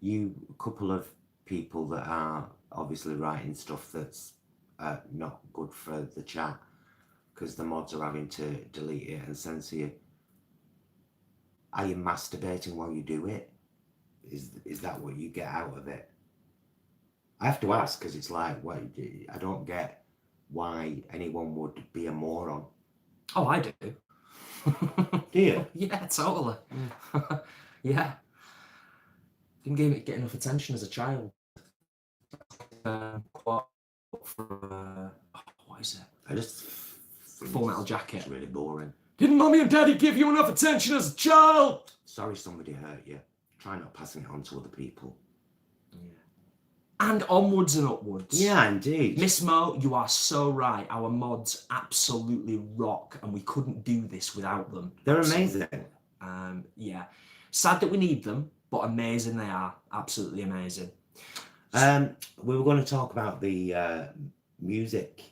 a couple of people that are obviously writing stuff that's not good for the chat because the mods are having to delete it and censor you. Are you masturbating while you do it? Is that what you get out of it? I have to ask because it's like, well, I don't get why anyone would be a moron. Oh, I do. Do you? Yeah, totally. Yeah. Didn't get enough attention as a child. Quote from, what is it? Full Metal Jacket. It's really boring. Didn't Mummy and Daddy give you enough attention as a child? Sorry somebody hurt you. Try not passing it on to other people. And onwards and upwards. Yeah, indeed. Miss Mo, you are so right. Our mods absolutely rock, and we couldn't do this without them. They're amazing. Yeah. Sad that we need them, but amazing they are. Absolutely amazing. We were going to talk about the music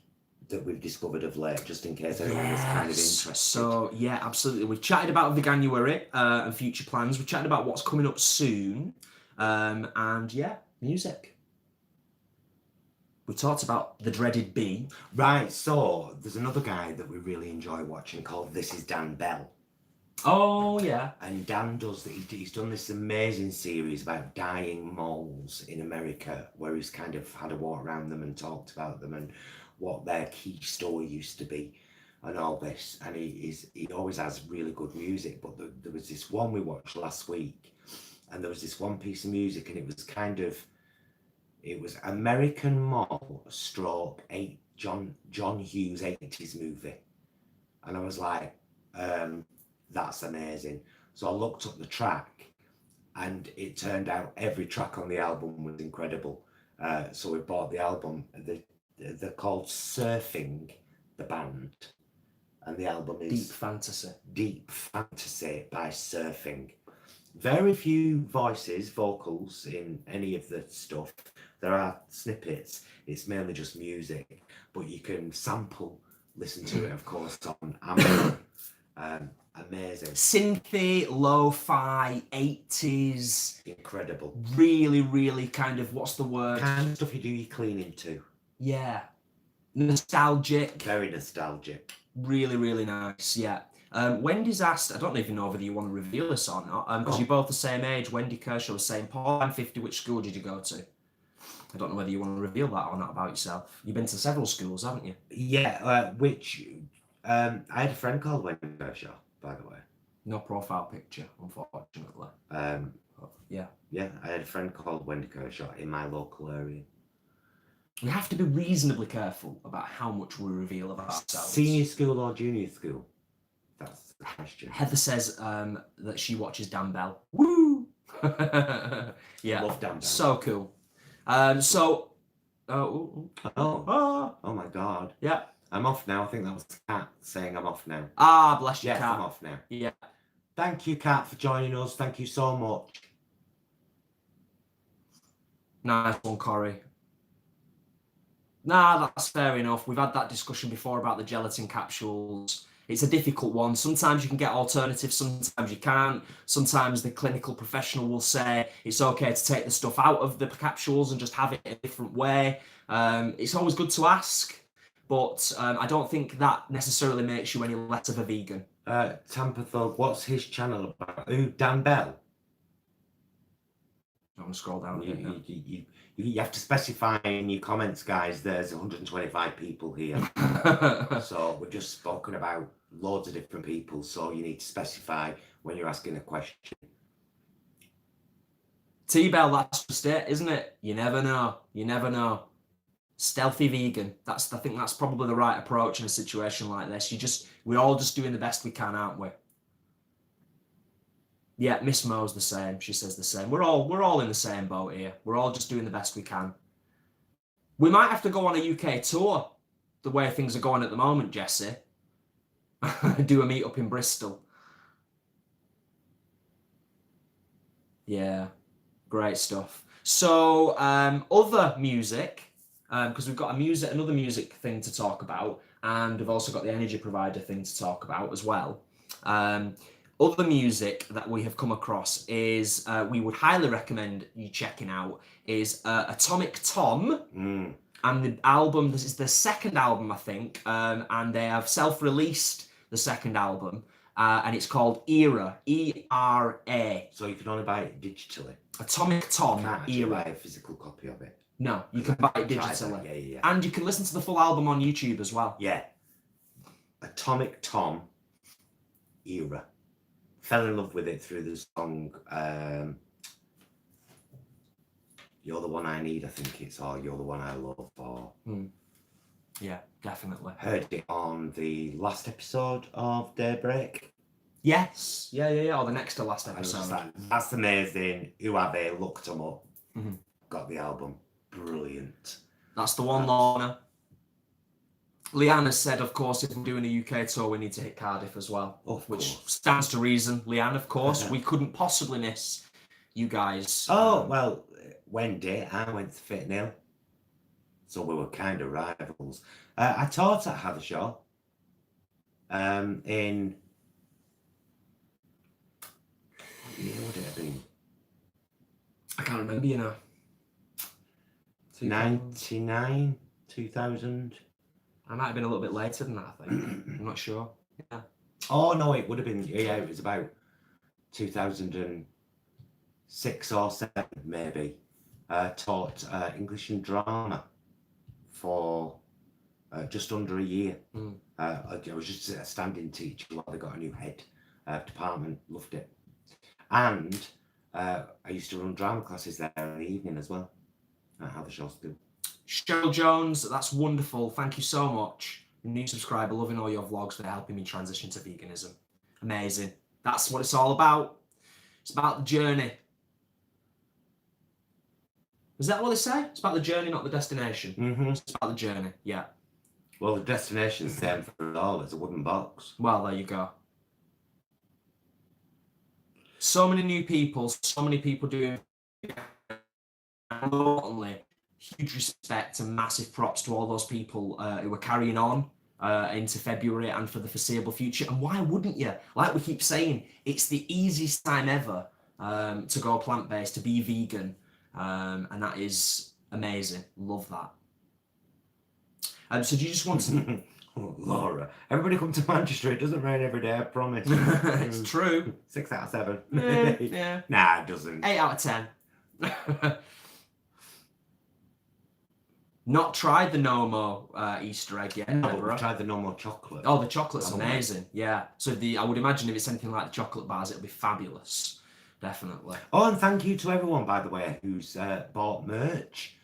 that we've discovered of late, just in case anyone is kind of interested. So, yeah, absolutely. We've chatted about Veganuary and future plans. We've chatted about what's coming up soon. And, yeah, music. We talked about the dreaded B. Right, so there's another guy that we really enjoy watching called This Is Dan Bell. Oh, yeah. And Dan he's done this amazing series about dying moles in America, where he's kind of had a walk around them and talked about them and what their key story used to be and all this. And he always has really good music, but there was this one we watched last week, and there was this one piece of music, and it It was American Mall stroke John Hughes 80s movie. And I was like, that's amazing. So I looked up the track, and it turned out every track on the album was incredible. So we bought the album. They're called Surfing, the band, and the album is Deep Fantasy by Surfing. Very few vocals in any of the stuff. There are snippets. It's mainly just music, but you can listen to it, of course, on Amazon. Amazing. Synthy, lo-fi, 80s. Incredible. Really, really kind of, what's the word? Kind of stuff you do your cleaning to. Yeah. Nostalgic. Very nostalgic. Really, really nice, yeah. Wendy's asked, I don't even know whether you want to reveal this or not, because you're both the same age. Wendy Kershaw was saying, Paul, I'm 50, which school did you go to? I don't know whether you want to reveal that or not about yourself. You've been to several schools, haven't you? Yeah, I had a friend called Wendy Kershaw, by the way. No profile picture, unfortunately. Yeah. Yeah, I had a friend called Wendy Kershaw in my local area. We have to be reasonably careful about how much we reveal about ourselves. Senior school or junior school? That's the question. Heather says that she watches Dan Bell. Woo! Yeah. Love Dan Bell. So cool. Oh my God. Yeah. I'm off now. I think that was Kat saying I'm off now. Ah, bless you, Yes, Kat. I'm off now. Yeah. Thank you, Kat, for joining us. Thank you so much. Nice one, Corey. Nah, that's fair enough. We've had that discussion before about the gelatin capsules. It's a difficult one. Sometimes you can get alternatives, sometimes you can't. Sometimes the clinical professional will say it's okay to take the stuff out of the capsules and just have it a different way. It's always good to ask, but I don't think that necessarily makes you any less of a vegan. Tampa Thug, what's his channel about? Who? Dan Bell? I'm going to scroll down. You have to specify in your comments, guys. There's 125 people here. So we've just spoken about loads of different people. So you need to specify when you're asking a question. T-Bell, that's just it, isn't it? You never know. You never know. Stealthy vegan. I think that's probably the right approach in a situation like this. We're all just doing the best we can, aren't we? Yeah, Miss Mo's the same. She says the same. We're all in the same boat here. We're all just doing the best we can. We might have to go on a UK tour, the way things are going at the moment, Jesse. Do a meet up in Bristol. Yeah, great stuff. So other music, because we've got another music thing to talk about, and we've also got the energy provider thing to talk about as well. Other music that we have come across is, we would highly recommend you checking out, is Atomic Tom. And the album, this is the second album, I think, and they have self-released the second album, and it's called Era, E-R-A. So you can only buy it digitally? Atomic Tom, Can't Era. buy a physical copy of it? No, you can buy it digitally. Yeah. And you can listen to the full album on YouTube as well. Yeah. Atomic Tom, Era. Fell in love with it through the song You're the One I Need, I think it's, or You're the One I Love, or... Yeah, definitely. Heard it on the last episode of Daybreak. Yes. Yeah, or the next to last episode. That's amazing. Who are they? Looked them up. Got the album. Brilliant. That's the one, Lorna. Leanne said, of course, if we're doing a UK tour, we need to hit Cardiff as well. Which stands to reason, Leanne, of course. We couldn't possibly miss you guys. Oh, well, Wendy, I went to Fit Nil. So we were kind of rivals. I taught at Hathershaw in... What year would it have been? I can't remember, you know. 99, 2000. I might have been a little bit later than that, I think. I'm not sure. Yeah. Oh, no, it would have been... Yeah, it was about 2006 or 7, maybe. Taught English and drama for just under a year. I was just a standing teacher while they got a new head department. Loved it. And I used to run drama classes there in the evening as well. how the show's doing. Cheryl Jones, that's wonderful. Thank you so much. New subscriber, loving all your vlogs. They're helping me transition to veganism. Amazing. That's what it's all about. It's about the journey. Is that what they say? It's about the journey, not the destination. It's about the journey, yeah. Well, the destination's the same for us all. It's a wooden box. Well, there you go. So many new people, so many people doing. Importantly, huge respect and massive props to all those people who are carrying on into February and for the foreseeable future. And why wouldn't you? Like we keep saying, it's the easiest time ever to go plant-based, to be vegan. And that is amazing. Love that. So do you just want to... Oh, Laura, everybody come to Manchester. It doesn't rain every day, I promise. It's true. 6 out of 7. Yeah. Nah, it doesn't. 8 out of 10. Not tried the Nomo Easter egg yet. No, but we've tried the normal chocolate. Oh, the chocolate's amazing. Yeah. So I would imagine if it's anything like the chocolate bars, it'll be fabulous. Definitely. Oh, and thank you to everyone, by the way, who's bought merch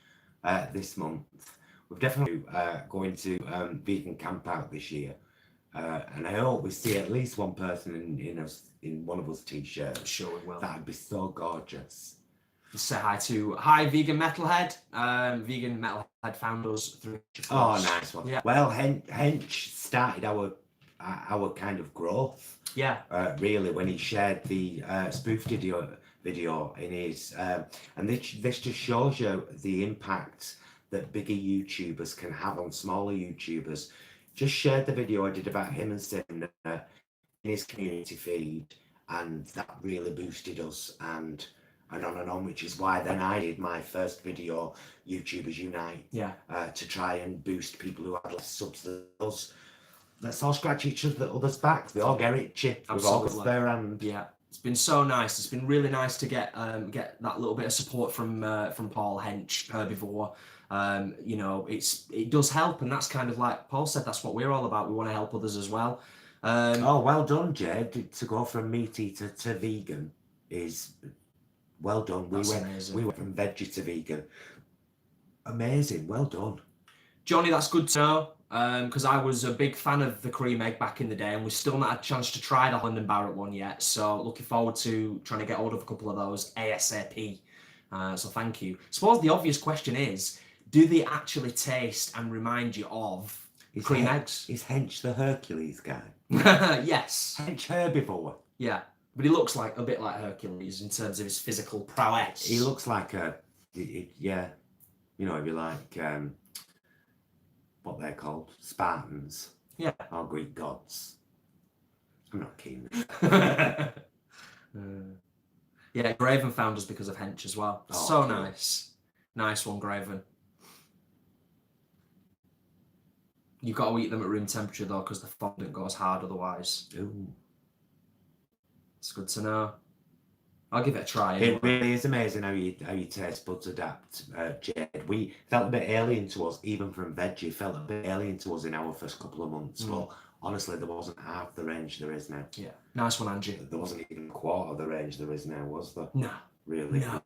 this month. We're definitely going to vegan camp out this year, and I hope we see at least one person in one of us t-shirts. Sure we will. That'd be so gorgeous. Say hi Vegan Metalhead. Vegan Metalhead found us through. Oh, nice one. Yeah. Well, Hench started our kind of growth. Yeah. Really, when he shared the spoof video in his, and this just shows you the impact that bigger YouTubers can have on smaller YouTubers. Just shared the video I did about him and Sim in his community feed, and that really boosted us and on, which is why then I did my first video, YouTubers Unite, to try and boost people who had less subs than us. Let's all scratch each other's backs. We all get itchy. We've all got spare hand. Yeah, it's been so nice. It's been really nice to get that little bit of support from Paul Hench, Herbivore. You know, it does help, and that's kind of like Paul said. That's what we're all about. We want to help others as well. Oh, well done, Jed. To go from meat eater to vegan is well done. We went from veggie to vegan. Amazing. Well done, Johnny. That's good to know. Because I was a big fan of the cream egg back in the day, and we've still not had a chance to try the Holland and Barrett one yet. So looking forward to trying to get hold of a couple of those ASAP. So thank you. I suppose the obvious question is, do they actually taste and remind you of cream eggs? Is Hench the Hercules guy? Yes. Hench Herbivore. Yeah, but he looks like a bit like Hercules in terms of his physical prowess. He looks like yeah, you know, if you like what they're called, Spartans. Yeah. Or Greek gods. I'm not keen. Yeah, Graven found us because of Hench as well. Oh, so cool. Nice. Nice one, Graven. You've got to eat them at room temperature though, because the fondant goes hard otherwise. Ooh. It's good to know. I'll give it a try. Anyway. It really is amazing how your taste buds adapt, Jade. We felt a bit alien to us, even from veggie, felt a bit alien to us in our first couple of months. But honestly, there wasn't half the range there is now. Yeah. Nice one, Angie. There wasn't even a quarter of the range there is now, was there? No. Really? No.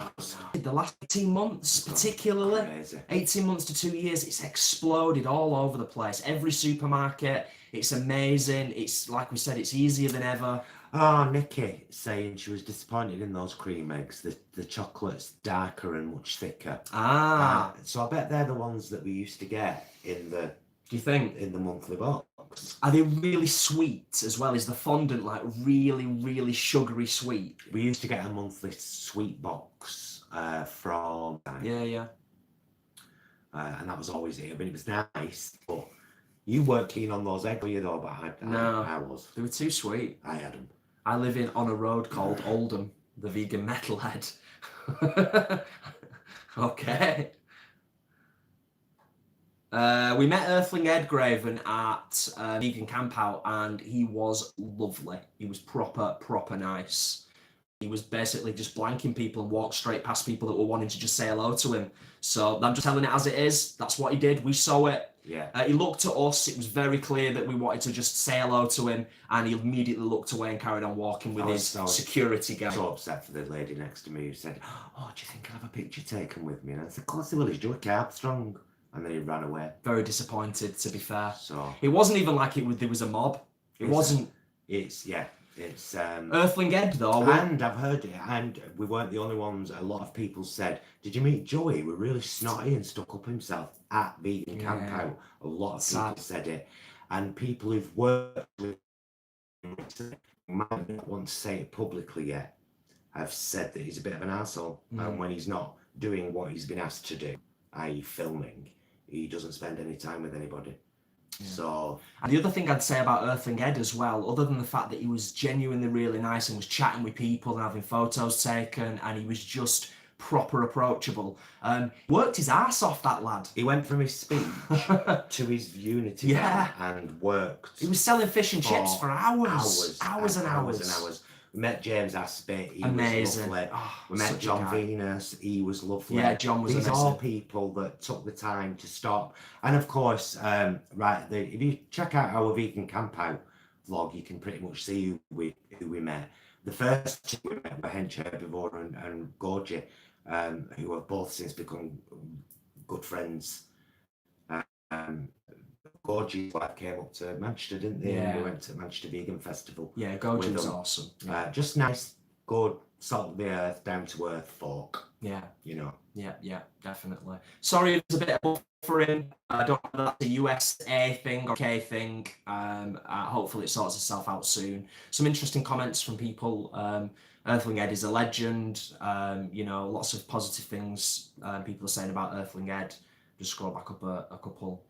The last 18 months, particularly, crazy. 18 months to 2 years, it's exploded all over the place. Every supermarket, it's amazing. It's, like we said, it's easier than ever. Oh, Nikki saying she was disappointed in those cream eggs. The chocolate's darker and much thicker. So I bet they're the ones that we used to get in the... Do you think? In the monthly box. Are they really sweet as well? Is the fondant like really, really sugary sweet? We used to get a monthly sweet box from... Yeah. And that was always it. I mean, it was nice, but you weren't keen on those eggs, were you, though? But I was. They were too sweet. I had them. I live on a road called Oldham, the vegan metalhead. Okay. We met Earthling Ed Graven at Vegan Campout, and he was lovely. He was proper nice. He was basically just blanking people and walked straight past people that were wanting to just say hello to him. So I'm just telling it as it is. That's what he did. We saw it. Yeah. He looked at us. It was very clear that we wanted to just say hello to him, and he immediately looked away and carried on walking with his security guy. I was so upset for the lady next to me who said, "Oh, do you think I'll have a picture taken with me?" And I said, "Of course he will. He's Joey Armstrong." And then he ran away. Very disappointed, to be fair. So it wasn't even like there was a mob. It wasn't. It's Earthling Ed though. And I've heard it, and we weren't the only ones. A lot of people said, "Did you meet Joey? We're really snotty and stuck up himself at Vegan Camp Out." A lot of people said it, and people who've worked with him might not want to say it publicly yet, have said that he's a bit of an arsehole, and when he's not doing what he's been asked to do, i.e. filming, he doesn't spend any time with anybody. So, and the other thing I'd say about Earthling Ed as well, other than the fact that he was genuinely really nice and was chatting with people and having photos taken, and he was just proper approachable, worked his ass off, that lad. He went from his speech to his Unity bar and worked. He was selling fish and chips for hours and hours. We met James Aspey, he amazing. was lovely. We met John Venus, he was lovely. Yeah, John was amazing. These are people that took the time to stop. And of course, if you check out our Vegan Camp Out vlog, you can pretty much see who we met. The first two we met were Hench Herbivore and Gorgie, who have both since become good friends. Gorgie's wife came up to Manchester, didn't they? Yeah. And we went to Manchester Vegan Festival. Yeah, Gorgie was awesome. Just nice, good, salt of the earth, down to earth folk. Yeah. You know. Yeah, definitely. Sorry, it was a bit of buffering. I don't know if that's a USA thing or UK thing. Hopefully it sorts itself out soon. Some interesting comments from people. Earthling Ed is a legend. Lots of positive things people are saying about Earthling Ed. Just scroll back up a couple.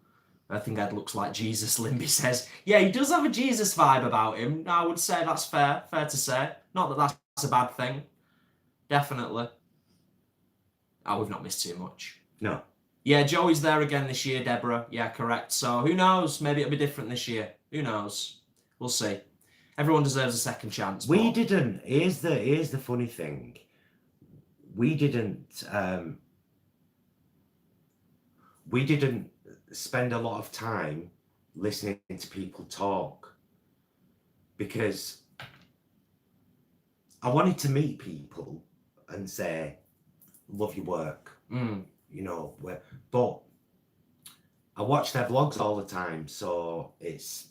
Earthling Ed looks like Jesus, Limby says. Yeah, he does have a Jesus vibe about him. I would say that's fair to say. Not that that's a bad thing. Definitely. Oh, we've not missed too much. No. Yeah, Joey's there again this year, Deborah. Yeah, correct. So who knows? Maybe it'll be different this year. Who knows? We'll see. Everyone deserves a second chance. We didn't. Here's the funny thing. We didn't spend a lot of time listening to people talk because I wanted to meet people and say, love your work, but I watch their vlogs all the time, so it's,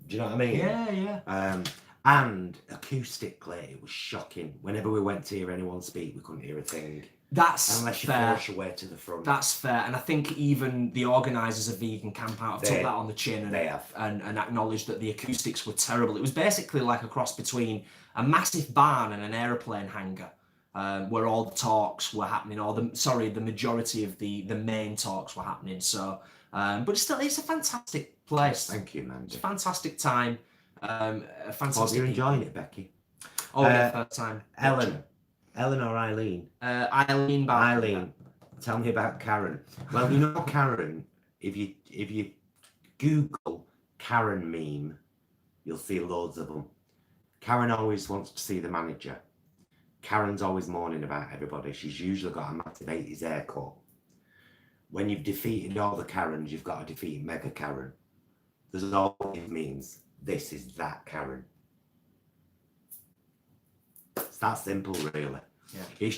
do you know what I mean? Yeah. And acoustically, it was shocking. Whenever we went to hear anyone speak, we couldn't hear a thing. That's unless you fair. force your way to the front. That's fair, and I think even the organisers of Vegan Camp Out have took that on the chin and acknowledged that the acoustics were terrible. It was basically like a cross between a massive barn and an aeroplane hangar, where all the talks were happening, the majority of the main talks were happening. So, but still, it's a fantastic place. Thank you, man. It's a fantastic time. A fantastic. Hope you're enjoying it, Becky. Oh, yeah, first time. Ellen or Eileen? Eileen. Tell me about Karen. Well, you know Karen, if you Google Karen meme, you'll see loads of them. Karen always wants to see the manager. Karen's always moaning about everybody. She's usually got a massive 80s haircut. When you've defeated all the Karens, you've got to defeat Mega Karen. There's always memes. This is that Karen. It's that simple, really. Yeah. It's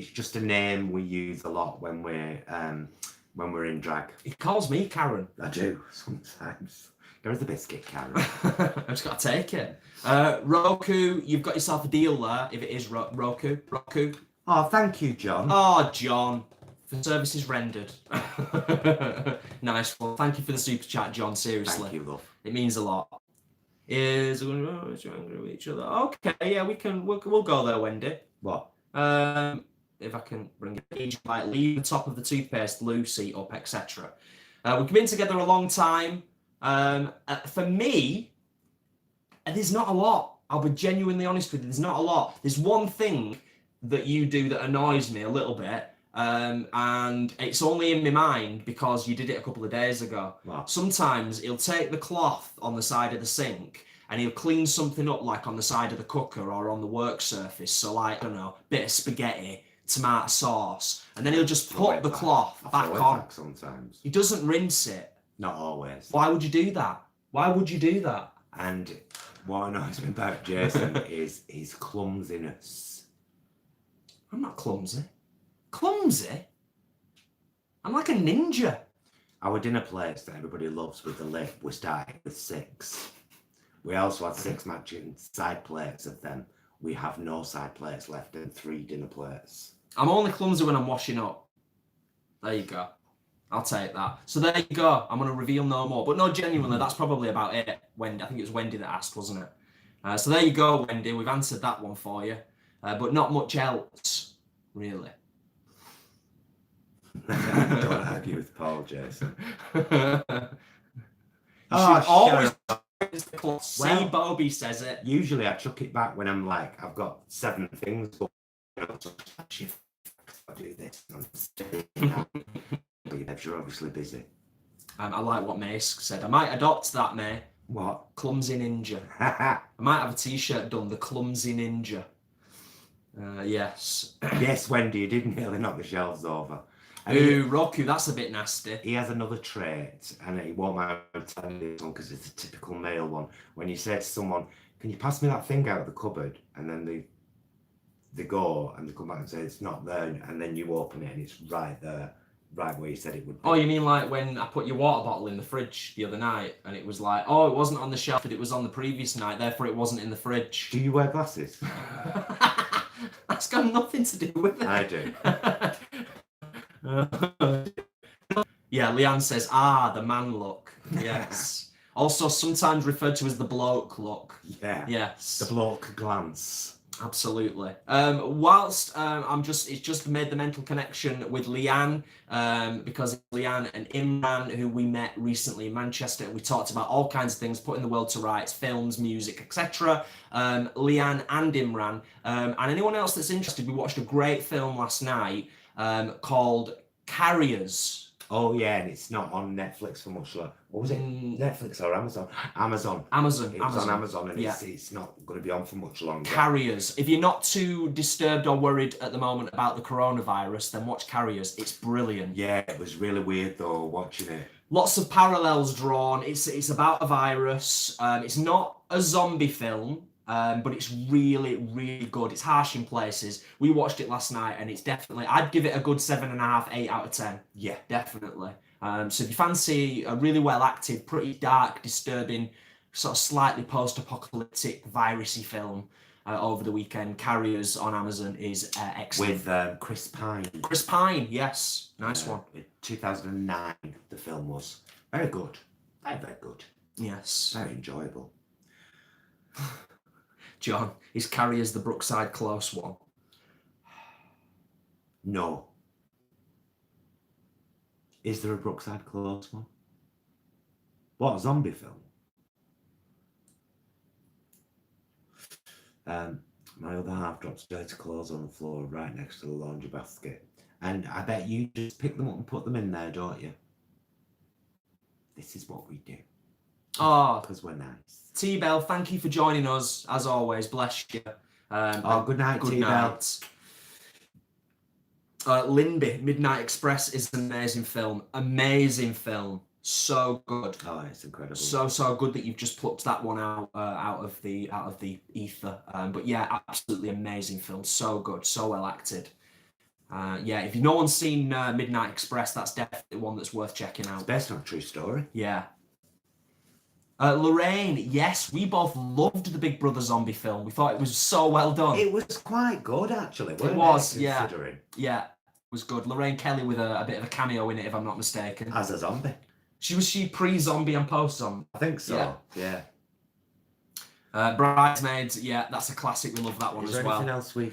just a name we use a lot when we're in drag. He calls me Karen. I do sometimes. There's the biscuit, Karen. I've just got to take it. Roku, you've got yourself a deal there. If it is Roku. Oh, thank you, John. Oh, John, for services rendered. Nice one. Thank you for the super chat, John. Seriously, thank you, love. It means a lot. Is angry with each other? Okay, yeah, we'll go there, Wendy. What? If I can bring it, like leave the top of the toothpaste loose, seat up, etc. We've been together a long time. For me, there's not a lot. I'll be genuinely honest with you. There's not a lot. There's one thing that you do that annoys me a little bit. And it's only in my mind because you did it a couple of days ago. Wow. Sometimes he'll take the cloth on the side of the sink and he'll clean something up, like on the side of the cooker or on the work surface. So like, I don't know, bit of spaghetti, tomato sauce, and then he'll just put the cloth back on. Sometimes. He doesn't rinse it. Not always. Why would you do that? Why would you do that? And what annoys me about Jason is his clumsiness. I'm not clumsy. Clumsy? I'm like a ninja. Our dinner plates that everybody loves with the lid, we started with 6. We also had 6 matching side plates of them. We have no side plates left and 3 dinner plates. I'm only clumsy when I'm washing up. There you go. I'll take that. So there you go. I'm going to reveal no more. But no, genuinely, that's probably about it. Wendy, I think it was Wendy that asked, wasn't it? So there you go, Wendy. We've answered that one for you. But not much else, really. Don't argue with Paul, Jason. Always Well, see Bobby says it. Usually I chuck it back when I'm like, I've got 7 things going on. So I do this. But you're obviously busy. I like what May said. I might adopt that, May. What? Clumsy Ninja. I might have a t-shirt done, the Clumsy Ninja. Yes. Yes, Wendy, you did nearly knock the shelves over. Ooh, Roku, that's a bit nasty. He has another trait, and he won't mind telling this one because it's a typical male one. When you say to someone, "Can you pass me that thing out of the cupboard?" and then they go and they come back and say it's not there, and then you open it and it's right there, right where you said it would be. Oh, you mean like when I put your water bottle in the fridge the other night, and it was like, oh, it wasn't on the shelf, but it was on the previous night, therefore it wasn't in the fridge. Do you wear glasses? That's got nothing to do with it. I do. Yeah, Leanne says, the man look. Yes. Also sometimes referred to as the bloke look. Yeah. Yes. The bloke glance. Absolutely. Whilst it's just made the mental connection with Leanne, because Leanne and Imran, who we met recently in Manchester, and we talked about all kinds of things, putting the world to rights, films, music, etc. Leanne and Imran, and anyone else that's interested, we watched a great film last night called Carriers. Oh yeah, and it's not on Netflix for much longer. What was it? Netflix or Amazon? Amazon. It was on Amazon, and yeah. it's not going to be on for much longer. Carriers. If you're not too disturbed or worried at the moment about the coronavirus, then watch Carriers. It's brilliant. Yeah, it was really weird though watching it. Lots of parallels drawn. It's about a virus. It's not a zombie film. But it's really, really good. It's harsh in places. We watched it last night, and it's definitely, I'd give it a good 7.5, 8 out of 10. Yeah, definitely. So if you fancy a really well acted, pretty dark, disturbing, sort of slightly post-apocalyptic, virusy film over the weekend, Carriers on Amazon is excellent. With Chris Pine. Chris Pine, yes, nice one. 2009, the film was very good, very, very good. Yes, very enjoyable. John, is Carriers the Brookside Close one? No. Is there a Brookside Close one? What, a zombie film? My other half drops dirty clothes on the floor right next to the laundry basket. And I bet you just pick them up and put them in there, don't you? This is what we do. Oh, because we're nice. T-Bell, thank you for joining us, as always. Bless you. Good night, good T-Bell. night. Lindy, Midnight Express is an amazing film. Amazing film. So good. Oh, it's incredible. So good that you've just plucked that one out of the ether. But yeah, absolutely amazing film. So good. So well acted. Yeah, if no one's seen Midnight Express, that's definitely one that's worth checking out. It's based on a true story. Yeah. Lorraine, yes, we both loved the Big Brother zombie film. We thought it was so well done. It was quite good, actually. It was, yeah. Yeah, it was good. Lorraine Kelly with a bit of a cameo in it, if I'm not mistaken. As a zombie. Was she pre-zombie and post-zombie? I think so, yeah. Bridesmaids, yeah, that's a classic. We love that one as well. Is there anything else we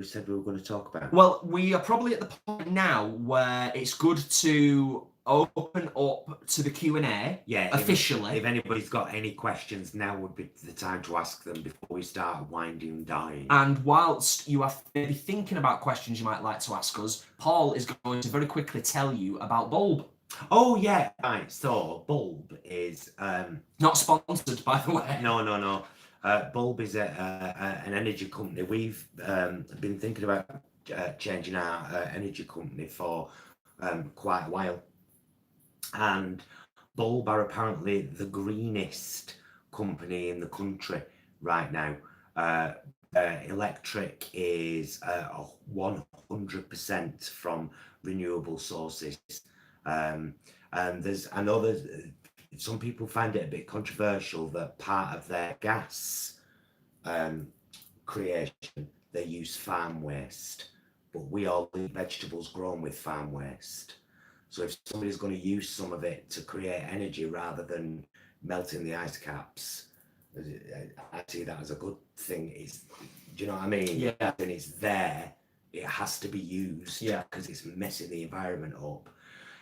said we were going to talk about? Well, we are probably at the point now where it's good to open up to the Q&A officially. If anybody's got any questions, now would be the time to ask them before we start winding down. And whilst you are maybe thinking about questions you might like to ask us, Paul is going to very quickly tell you about Bulb. Oh yeah, right. So Bulb is not sponsored, by the way. No. Bulb is an energy company. We've been thinking about changing our energy company for quite a while, and Bulb are apparently the greenest company in the country right now. Electric is 100% from renewable sources. And I know there's some people find it a bit controversial that part of their gas creation, they use farm waste, but we all eat vegetables grown with farm waste. So if somebody's going to use some of it to create energy rather than melting the ice caps, I see that as a good thing. Do you know what I mean? Yeah. And it's there, it has to be used, Yeah, because it's messing the environment up.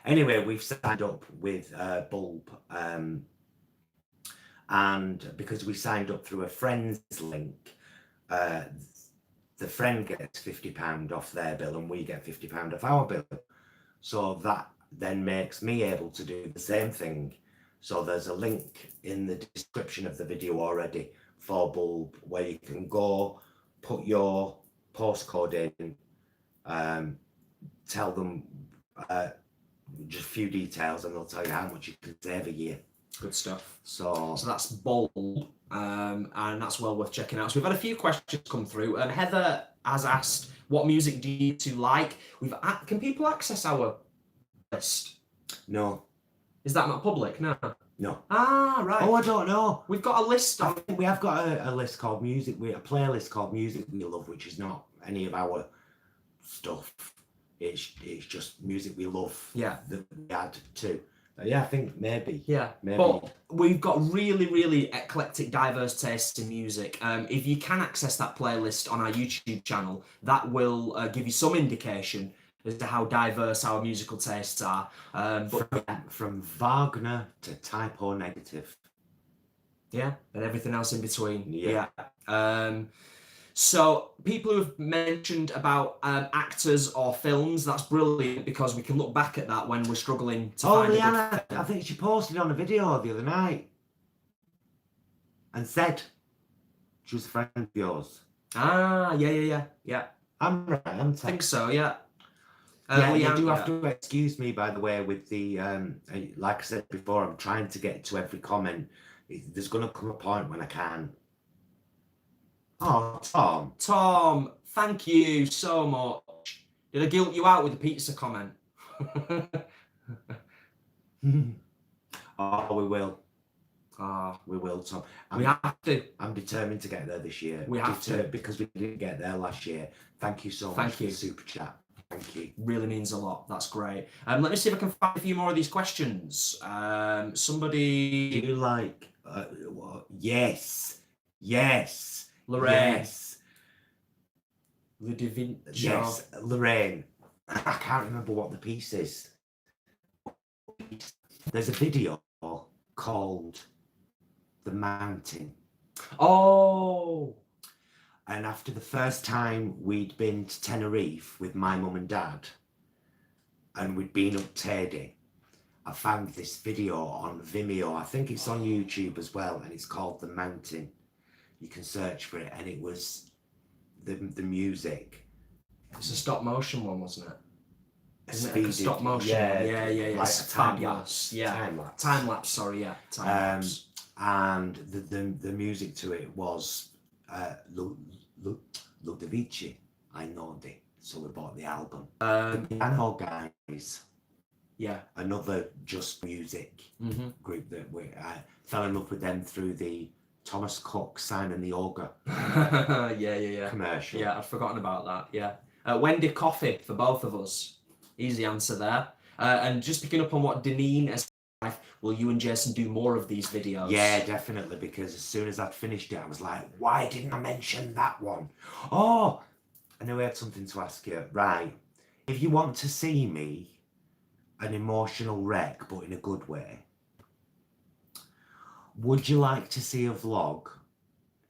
Anyway, we've signed up with Bulb, and because we signed up through a friend's link, the friend gets £50 off their bill and we get £50 off our bill. So that then makes me able to do the same thing. So there's a link in the description of the video already for Bulb where you can go, put your postcode in, tell them just a few details, and they'll tell you how much you can save a year. good stuff. So that's Bulb, and that's well worth checking out. So we've had a few questions come through, and Heather has asked, what music do you two like? Can people access our list? no. Is that not public? No. No. Ah, right. Oh, I don't know. We've got a list. I think we have got a list called music. A playlist called Music We Love, which is not any of our stuff. It's just music we love. Yeah. That we add to. Yeah, I think maybe. Yeah. Maybe. But we've got really, really eclectic, diverse tastes in music. If you can access that playlist on our YouTube channel, that will give you some indication as to how diverse our musical tastes are. From Wagner to Type O Negative. Yeah, and everything else in between. Yeah. So people who've mentioned about actors or films, that's brilliant because we can look back at that when we're struggling to find Leanna, a good film. I think she posted on a video the other night and said she was a friend of yours. Ah, yeah. I'm right, I'm I think so, yeah. You do have to excuse me, by the way, with the, like I said before, I'm trying to get to every comment. There's going to come a point when I can. Oh, Tom. Tom, thank you so much. Did I guilt you out with the pizza comment? Oh, we will. Ah, We will, Tom. we have to. I'm determined to get there this year. We have to. Because we didn't get there last year. Thank you so much for the super chat. Thank you. Really means a lot. That's great. Let me see if I can find a few more of these questions. Somebody... Do you like... Yes. Lorraine. Yes. Ludivine. Yes, Lorraine. I can't remember what the piece is. There's a video called The Mountain. Oh! And after the first time we'd been to Tenerife with my mum and dad, and we'd been up Tedy, I found this video on Vimeo. I think it's on YouTube as well, and it's called The Mountain. You can search for it, and it was the music. It's a stop motion one, wasn't it? Isn't it Speeded, like a stop motion? Yeah. Like It's fabulous. lapse. Yeah. Time lapse. Time lapse, sorry, yeah. Time lapse. And the music to it was Ludovici Einaudi. So we bought the album. The Piano Guys. Yeah. Another just music group that we fell in love with them through the Thomas Cook Sign the Ogre yeah. commercial. Yeah, I'd forgotten about that, yeah. Wendy Coffee for both of us. Easy answer there. And just picking up on what Deneen has said, will you and Jason do more of these videos? Yeah, definitely, because as soon as I'd finished it, I was like, why didn't I mention that one? Oh, I know I had something to ask you. Right, if you want to see me an emotional wreck, but in a good way, would you like to see a vlog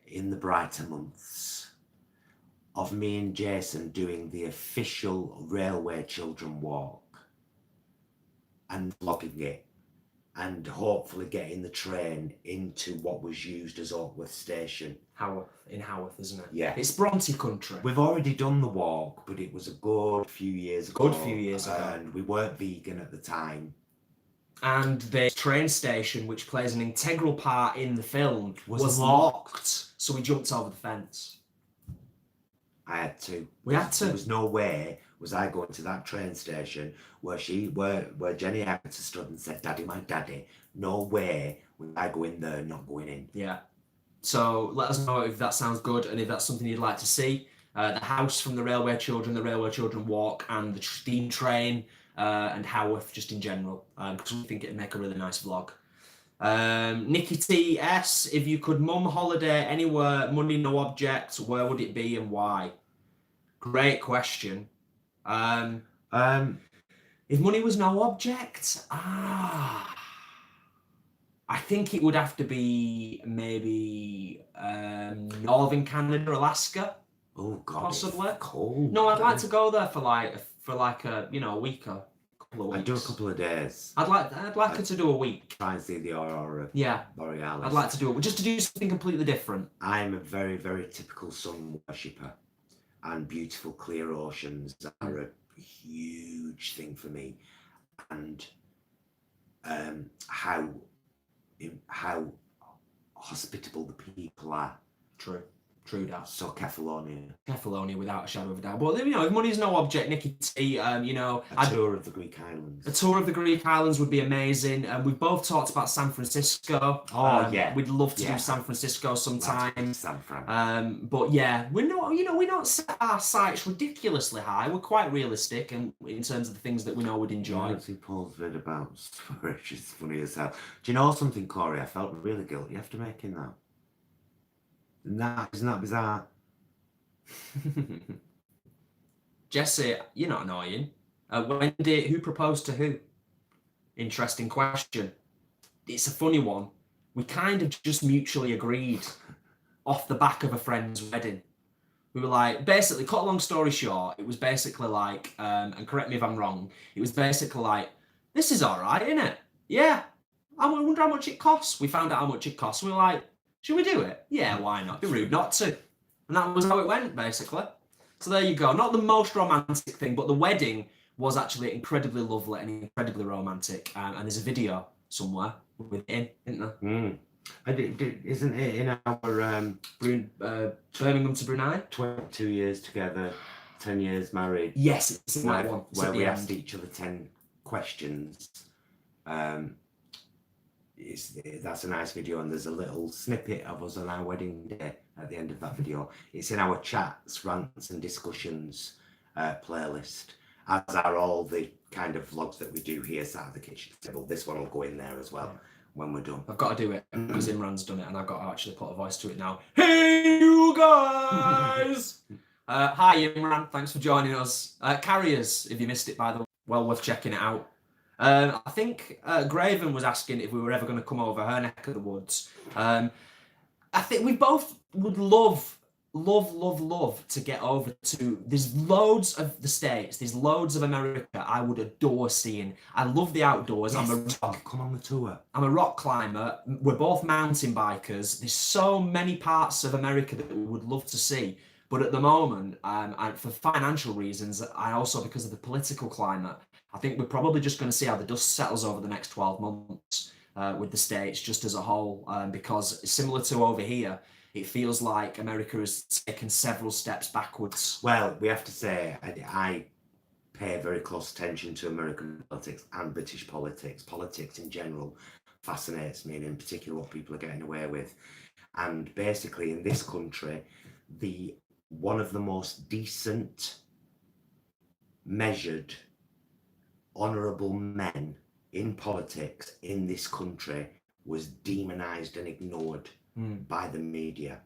in the brighter months of me and Jason doing the official Railway Children Walk and vlogging it and hopefully getting the train into what was used as Oakworth Station? In Haworth, isn't it? Yeah. It's Bronte country. We've already done the walk, but it was a good few years ago. And we weren't vegan at the time. And the train station, which plays an integral part in the film, was locked. locked. So we jumped over the fence. I had to. We had to. There was no way was I going to that train station where Jenny Agatha stood and said, "Daddy, my daddy." No way would I go in there not going in. Yeah. So let us know if that sounds good and if that's something you'd like to see. The house from the Railway Children Walk, and the steam train, and Haworth just in general, because we think it'd make a really nice vlog. Nikki T.S., if you could mum holiday anywhere, money no object, where would it be and why? Great question. If money was no object, I think it would have to be maybe northern Canada, Alaska. Oh God, possibly. It's cold. No, I'd like to go there for like a a week or a couple of weeks. I'd do a couple of days. I'd like her to do a week. Try and see the aurora. Yeah. Borealis. I'd like to do it just to do something completely different. I'm a very, very typical sun worshipper, and beautiful clear oceans are a huge thing for me, and how hospitable the people are. True that. So Kefalonia without a shadow of a doubt. But if money's no object, Nikki T, a tour of the Greek islands. A tour of the Greek islands would be amazing. We've both talked about San Francisco. Yeah. We'd love to do San Francisco sometime. San Fran. But yeah, we don't set our sights ridiculously high. We're quite realistic in terms of the things that we know we'd enjoy. I see Paul's vid about storage. It's funny as hell. Do you know something, Corey? I felt really guilty after making that. Isn't that bizarre? Jesse, you're not annoying. Who proposed to who? Interesting question. It's a funny one. We kind of just mutually agreed off the back of a friend's wedding. We were like, basically, cut a long story short, it was basically like, and correct me if I'm wrong, it was basically like, this is all right, isn't it? Yeah. I wonder how much it costs. We found out how much it costs. We were like, should we do it? Yeah, why not? It'd be rude not to. And that was how it went, basically. So there you go. Not the most romantic thing, but the wedding was actually incredibly lovely and incredibly romantic. And there's a video somewhere with it in, isn't there? Isn't it in our Birmingham to Brunei? 22 years together, 10 years married. Yes, it's in that one. Where we asked each other 10 questions. That's a nice video, and there's a little snippet of us on our wedding day at the end of that video. It's in our chats, rants and discussions playlist, as are all the kind of vlogs that we do here sat at the kitchen table. This one will go in there as well when we're done. I've got to do it because Imran's done it, and I've got to actually put a voice to it now. Hey you guys! Hi Imran, thanks for joining us. Carriers, if you missed it by the way, well worth checking it out. I think Graven was asking if we were ever going to come over her neck of the woods. I think we both would love to get over to. There's loads of the States. There's loads of America I would adore seeing. I love the outdoors. Yes, come on the tour. I'm a rock climber. We're both mountain bikers. There's so many parts of America that we would love to see. But at the moment, and for financial reasons, and also because of the political climate, I think we're probably just going to see how the dust settles over the next 12 months with the States just as a whole, because similar to over here, it feels like America has taken several steps backwards. Well, we have to say, I pay very close attention to American politics and British politics. Politics in general fascinates me, and in particular what people are getting away with. And basically in this country, one of the most decent, measured, honourable men in politics in this country was demonised and ignored by the media,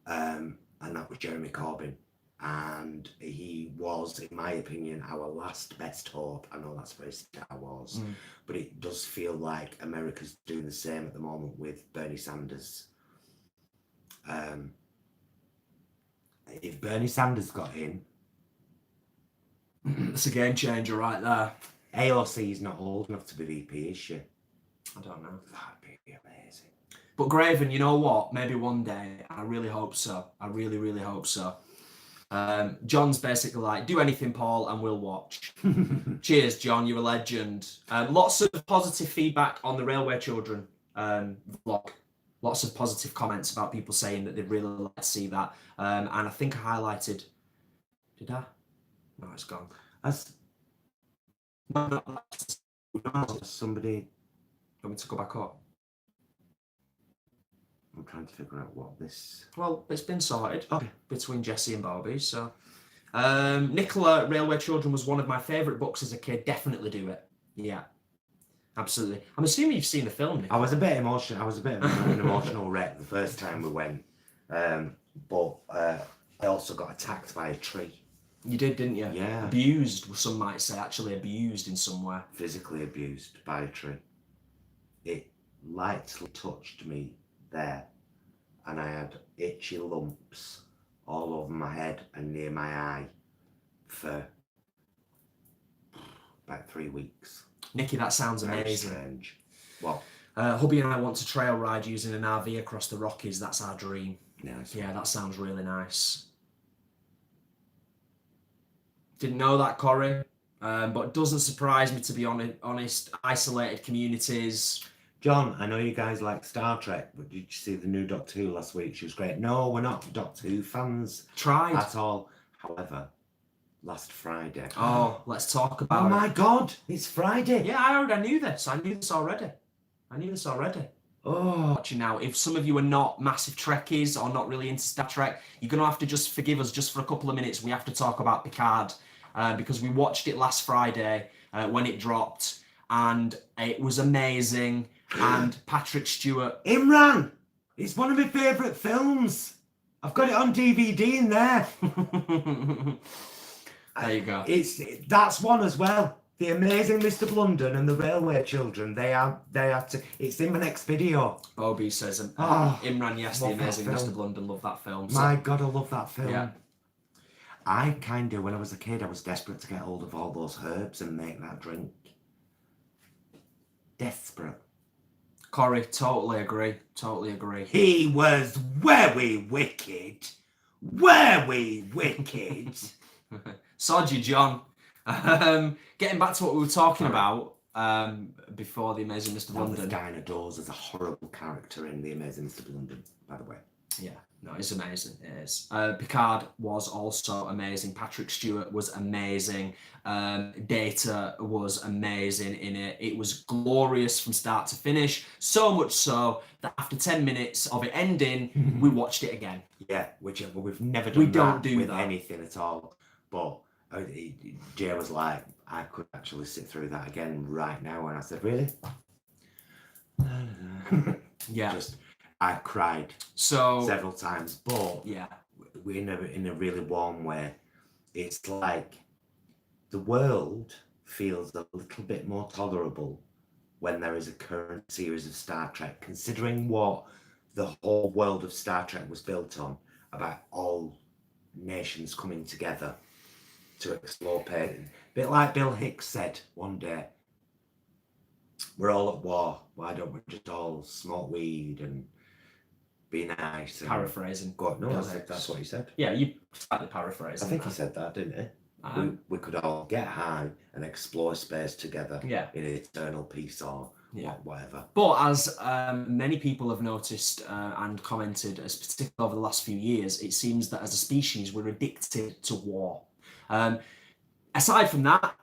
and that was Jeremy Corbyn, and he was, in my opinion, our last best hope. I know that's very Star Wars, but it does feel like America's doing the same at the moment with Bernie Sanders. If Bernie Sanders got in, it's a game changer right there. AOC is not old enough to be VP, is she? I don't know. That'd be amazing. But Graven, you know what? Maybe one day. I really hope so. I really, really hope so. John's basically like, do anything, Paul, and we'll watch. Cheers, John, you're a legend. Lots of positive feedback on the Railway Children vlog. Lots of positive comments about people saying that they'd really like to see that. And I think I highlighted... Did I? No, it's gone. Somebody... Want me to go back up? I'm trying to figure out what this... Well, it's been sorted Okay. between Jesse and Bobby, so... Nicola, Railway Children was one of my favourite books as a kid. Definitely do it. Yeah. Absolutely. I'm assuming you've seen the film, Nicola. I was a bit emotional. I was a bit of an emotional wreck the first time we went. But I also got attacked by a tree. You did, didn't you? Yeah. Abused, some might say. Actually abused in somewhere. Physically abused by a tree. It lightly touched me there, and I had itchy lumps all over my head and near my eye for about 3 weeks. Nicky, that sounds Very amazing. strange. Well, hubby and I want to trail ride using an RV across the Rockies. That's our dream. nice. Yeah, that sounds really nice. Didn't know that, Corey. But it doesn't surprise me, to be honest. Isolated communities. John, I know you guys like Star Trek, but did you see the new Doctor Who last week? She was great. No, we're not Doctor Who fans Tried. at all. However, last Friday. Oh, let's talk about Oh it. my God, it's Friday. Yeah, I knew this. I knew this already. Oh, Watching now, if some of you are not massive Trekkies or not really into Star Trek, you're going to have to just forgive us just for a couple of minutes. We have to talk about Picard because we watched it last Friday when it dropped, and it was amazing. And Patrick Stewart. Imran, it's one of my favourite films. I've got it on DVD in there. There you go. That's one as well. The Amazing Mr. Blunden and the Railway Children. It's in my next video. Bobby says, Imran, yes, The love that Amazing film. Mr. Blunden, love that film. My God, I love that film. Yeah. I kind of, when I was a kid, I was desperate to get hold of all those herbs and make that drink. Desperate. Corey, totally agree. Totally agree. He was very wicked. Very wicked. Sod you, John. Getting back to what we were talking about before The Amazing Mr. Blunden. Dinah Dawes is a horrible character in The Amazing Mr. Blunden, by the way. Yeah, no, it's amazing. It is. Picard was also amazing. Patrick Stewart was amazing. Data was amazing in it. It was glorious from start to finish. So much so that after 10 minutes of it ending, we watched it again. Yeah, whichever. We've never done with that. anything at all. But Jay was like, I could actually sit through that again right now. And I said, really? Yeah. I cried several times, but yeah, in a really warm way. It's like the world feels a little bit more tolerable when there is a current series of Star Trek, considering what the whole world of Star Trek was built on, about all nations coming together to explore pain. A bit like Bill Hicks said one day, we're all at war, why don't we just all smoke weed and be nice? And paraphrasing. go, no, that's what he said. Yeah, you slightly paraphrasing. I think he said that, didn't he? We could all get high and explore space together in eternal peace or whatever. But as many people have noticed and commented, particularly over the last few years, it seems that as a species we're addicted to war. Aside from that,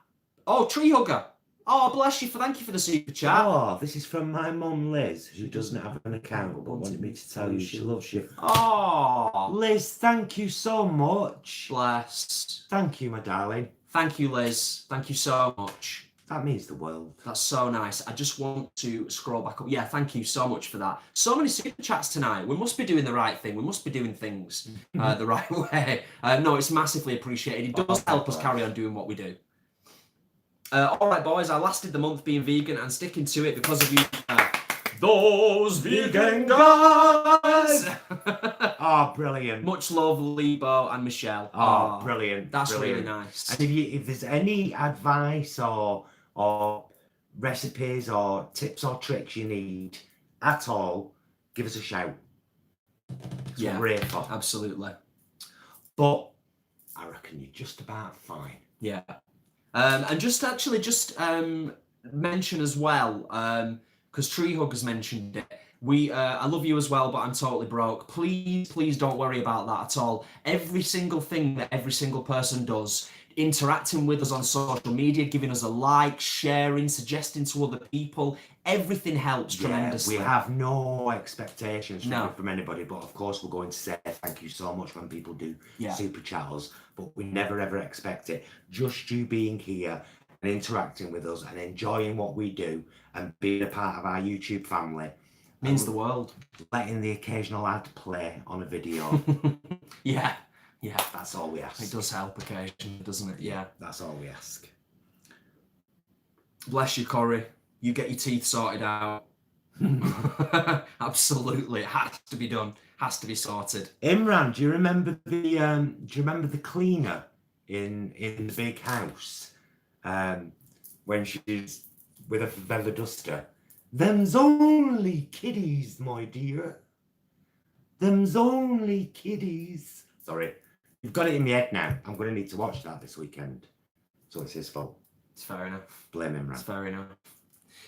Tree Hugger. Oh, bless you. Thank you for the super chat. Oh, this is from my mum Liz, who doesn't have an account but wanted me to tell you she loves you. Oh, Liz, thank you so much. Bless. Thank you, my darling. Thank you, Liz. Thank you so much. That means the world. That's so nice. I just want to scroll back up. Yeah, thank you so much for that. So many super chats tonight. We must be doing the right thing. We must be doing things the right way. No, it's massively appreciated. It does help us carry on doing what we do. All right, boys, I lasted the month being vegan and sticking to it because of you. Those vegan guys! Oh, brilliant. Much love, Lebo and Michelle. Oh, brilliant. That's brilliant. really nice. And if there's any advice or recipes or tips or tricks you need at all, give us a shout. That's what we're here for. Absolutely. But I reckon you're just about fine. Yeah. And just mention as well, because Tree Hug has mentioned it. I love you as well, but I'm totally broke. Please don't worry about that at all. Every single thing that every single person does, interacting with us on social media, giving us a like, sharing, suggesting to other people, everything helps tremendously. We have no expectations from anybody, but of course we're going to say thank you so much when people do super chat us, but we never ever expect it. Just you being here and interacting with us and enjoying what we do and being a part of our YouTube family means the world. Letting the occasional ad play on a video. Yeah, that's all we ask. It does help occasionally, doesn't it? Yeah, that's all we ask. Bless you, Corey. You get your teeth sorted out. Absolutely, it has to be done. Has to be sorted. Imran, do you remember the cleaner in the big house when she's with a feather duster? Them's only kiddies, my dear. Them's only kiddies. Sorry, you've got it in my head now. I'm going to need to watch that this weekend. So it's his fault. It's fair enough. Blame Imran. It's fair enough.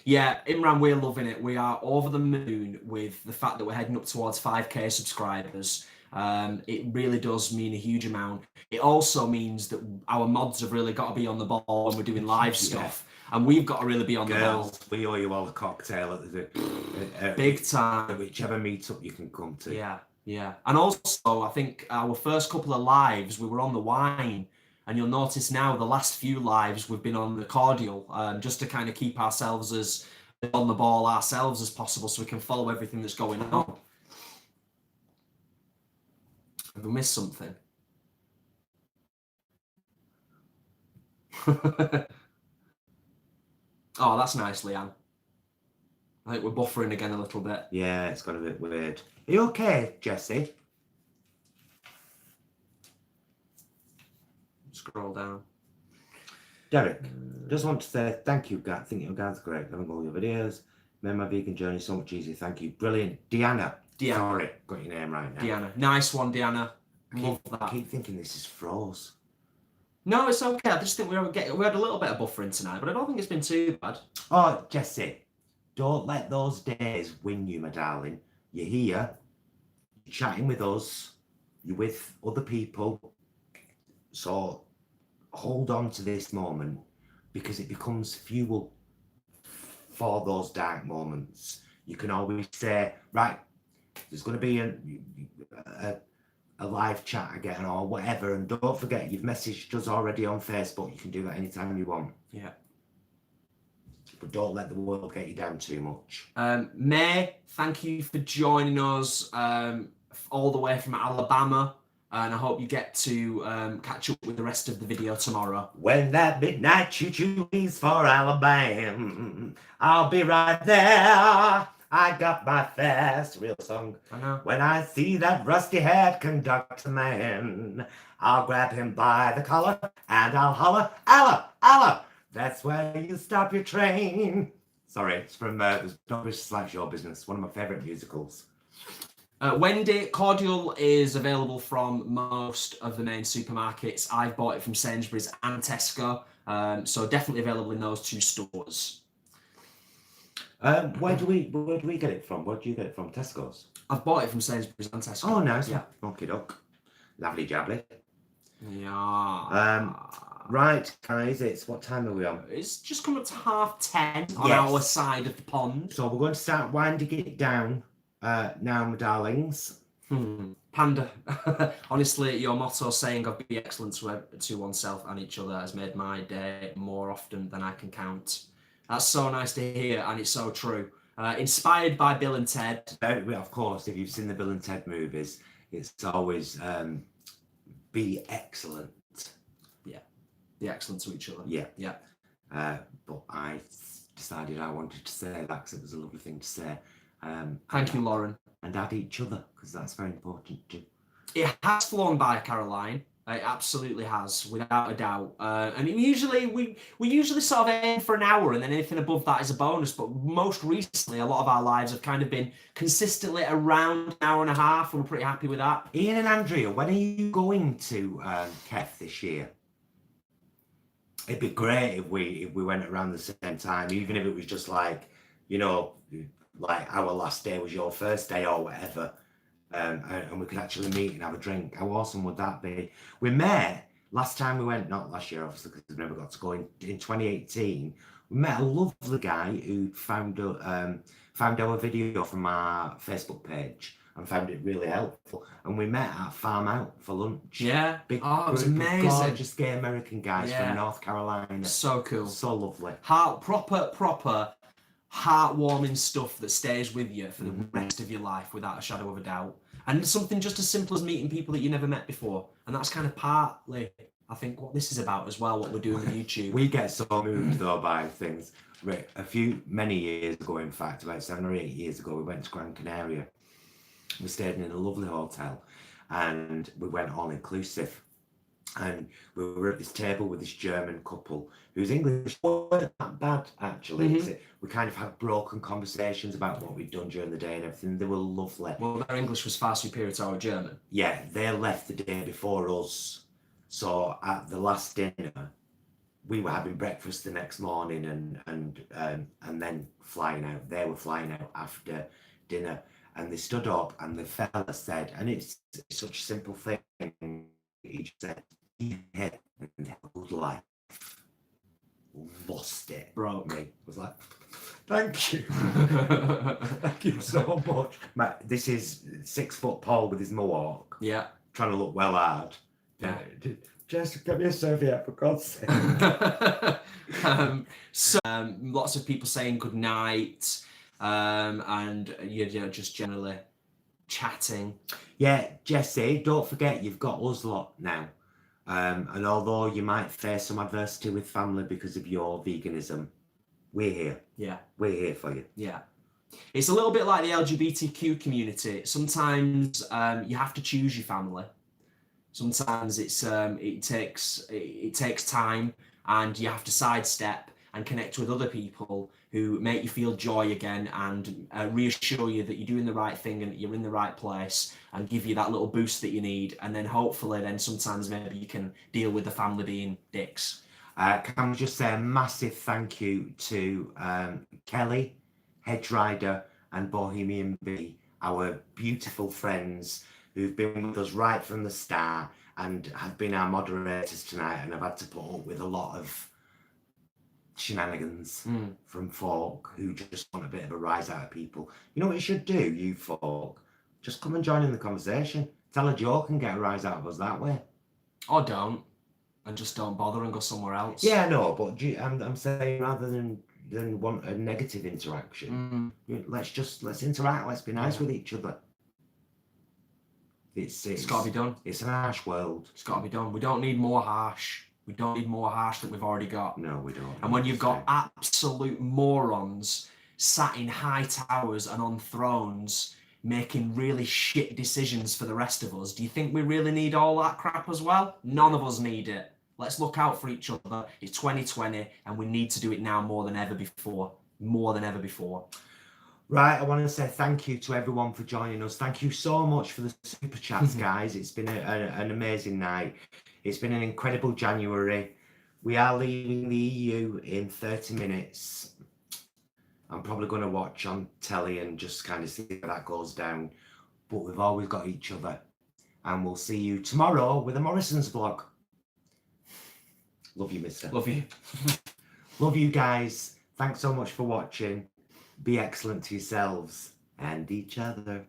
Yeah, Imran, we're loving it. We are over the moon with the fact that we're heading up towards 5k subscribers. It really does mean a huge amount. It also means that our mods have really got to be on the ball when we're doing live stuff. And we've got to really be on the ball. We owe you all a cocktail at the big time. Whichever meetup you can come to. Yeah. And also, I think our first couple of lives, we were on the wine. And you'll notice now the last few lives we've been on the cordial, just to kind of keep ourselves as on the ball ourselves as possible so we can follow everything that's going on. Have we missed something? Oh, that's nice, Leanne. I think we're buffering again a little bit. Yeah, it's got a bit weird. Are you okay, Jesse? Scroll down. Derek, just want to say thank you, guys. I think your guys are great. Having all your videos. Made my vegan journey so much easier. Thank you. Brilliant. Deanna. Sorry, got your name right now. Deanna. Nice one, Deanna. Love that. I keep thinking this is froze. No, it's okay. I just think we had a little bit of buffering tonight, but I don't think it's been too bad. Oh, Jesse, don't let those days win you, my darling. You're here, you're chatting with us, you're with other people. So hold on to this moment because it becomes fuel for those dark moments. You can always say, right, there's going to be a live chat again or whatever, and don't forget you've messaged us already on Facebook. You can do that anytime you want. Yeah. But don't let the world get you down too much. May, thank you for joining us all the way from Alabama, and I hope you get to catch up with the rest of the video tomorrow. When that midnight choo-choo leaves for Alabama, I'll be right there. I got my fast, real song. I know. When I see that rusty-haired conductor man, I'll grab him by the collar and I'll holler, Allah, Allah. That's where you stop your train. Sorry, it's from the Novice Slash Your Business, one of my favourite musicals. Wendy, cordial is available from most of the main supermarkets. I've bought it from Sainsbury's and Tesco, so definitely available in those two stores. Where do we get it from? Where do you get it from? Tesco's? I've bought it from Sainsbury's and Tesco. Oh, nice. Yeah. Okie doke. Lovely jubbly. Yeah. Right, guys, it's what time are we on? It's just come up to 10:30 on our side of the pond. So we're going to start winding it down now, my darlings. Panda, honestly, your motto saying "I'll be excellent to oneself and each other" has made my day more often than I can count. That's so nice to hear, and it's so true. Inspired by Bill and Ted. Of course, if you've seen the Bill and Ted movies, it's always be excellent. Yeah, be excellent to each other. Yeah. But I decided I wanted to say that because it was a lovely thing to say. Thank you, Lauren. And add each other, because that's very important too. It has flown by, Caroline. It absolutely has, without a doubt. I mean, we usually sort of aim for an hour, and then anything above that is a bonus. But most recently, a lot of our lives have kind of been consistently around an hour and a half, and we're pretty happy with that. Ian and Andrea, when are you going to Kef this year? It'd be great if we went around the same time, even if it was just like, you know, like our last day was your first day or whatever. And we could actually meet and have a drink. How awesome would that be? We met last time we went, not last year obviously because we never got to go, in 2018. We met a lovely guy who found our video from our Facebook page and found it really helpful. And we met at Farm Out for lunch. Yeah. Big it was group amazing. of gorgeous gay American guys from North Carolina. So cool. So lovely. Proper heartwarming stuff that stays with you for the rest of your life without a shadow of a doubt. And something just as simple as meeting people that you never met before. And that's kind of partly, I think, what this is about as well, what we're doing with YouTube. We get so moved though by things. Right, many years ago, in fact, about 7 or 8 years ago, we went to Gran Canaria. We stayed in a lovely hotel and we went all inclusive. And we were at this table with this German couple whose English wasn't that bad, actually. We kind of had broken conversations about what we'd done during the day and everything. They were lovely. Well, their English was far superior to our German. Yeah, they left the day before us. So at the last dinner, we were having breakfast the next morning and then flying out. They were flying out after dinner. And they stood up and the fella said, and it's such a simple thing, he just said, yeah, and have a good life. Lost it. Broke. Me. Was like, thank you. Thank you so much. Matt, this is 6 foot Paul with his mohawk. Yeah. Trying to look well hard. Yeah. Just give me a serviette for God's sake. Lots of people saying good night, and just generally chatting. Yeah, Jesse, don't forget you've got us lot now. And although you might face some adversity with family because of your veganism, we're here. Yeah. We're here for you. Yeah. It's a little bit like the LGBTQ community. Sometimes you have to choose your family. Sometimes it takes time, and you have to sidestep and connect with other people who make you feel joy again and reassure you that you're doing the right thing and that you're in the right place and give you that little boost that you need. And then hopefully then sometimes maybe you can deal with the family being dicks. Can we just say a massive thank you to Kelly, Hedge Rider and Bohemian Bee, our beautiful friends who've been with us right from the start and have been our moderators tonight and have had to put up with a lot of shenanigans from folk who just want a bit of a rise out of people. You know what you should do, you folk? Just come and join in the conversation. Tell a joke and get a rise out of us that way. Or don't. And just don't bother and go somewhere else. Yeah, no, but I'm saying rather than want a negative interaction, let's interact, let's be nice with each other. It's got to be done. It's an harsh world. It's got to be done. We don't need more harsh. We don't need more harsh that we've already got. No, we don't. And when you've got absolute morons sat in high towers and on thrones making really shit decisions for the rest of us, do you think we really need all that crap as well? None of us need it. Let's look out for each other. It's 2020 and we need to do it now more than ever before. More than ever before. Right, I want to say thank you to everyone for joining us. Thank you so much for the super chats, guys. It's been an amazing night. It's been an incredible January. We are leaving the EU in 30 minutes. I'm probably going to watch on telly and just kind of see how that goes down. But we've always got each other. And we'll see you tomorrow with a Morrison's vlog. Love you, mister. Love you. Love you guys. Thanks so much for watching. Be excellent to yourselves and each other.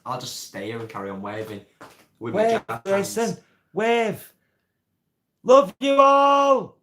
I'll just stay here and carry on waving. Wave, Jason. Wave. Love you all.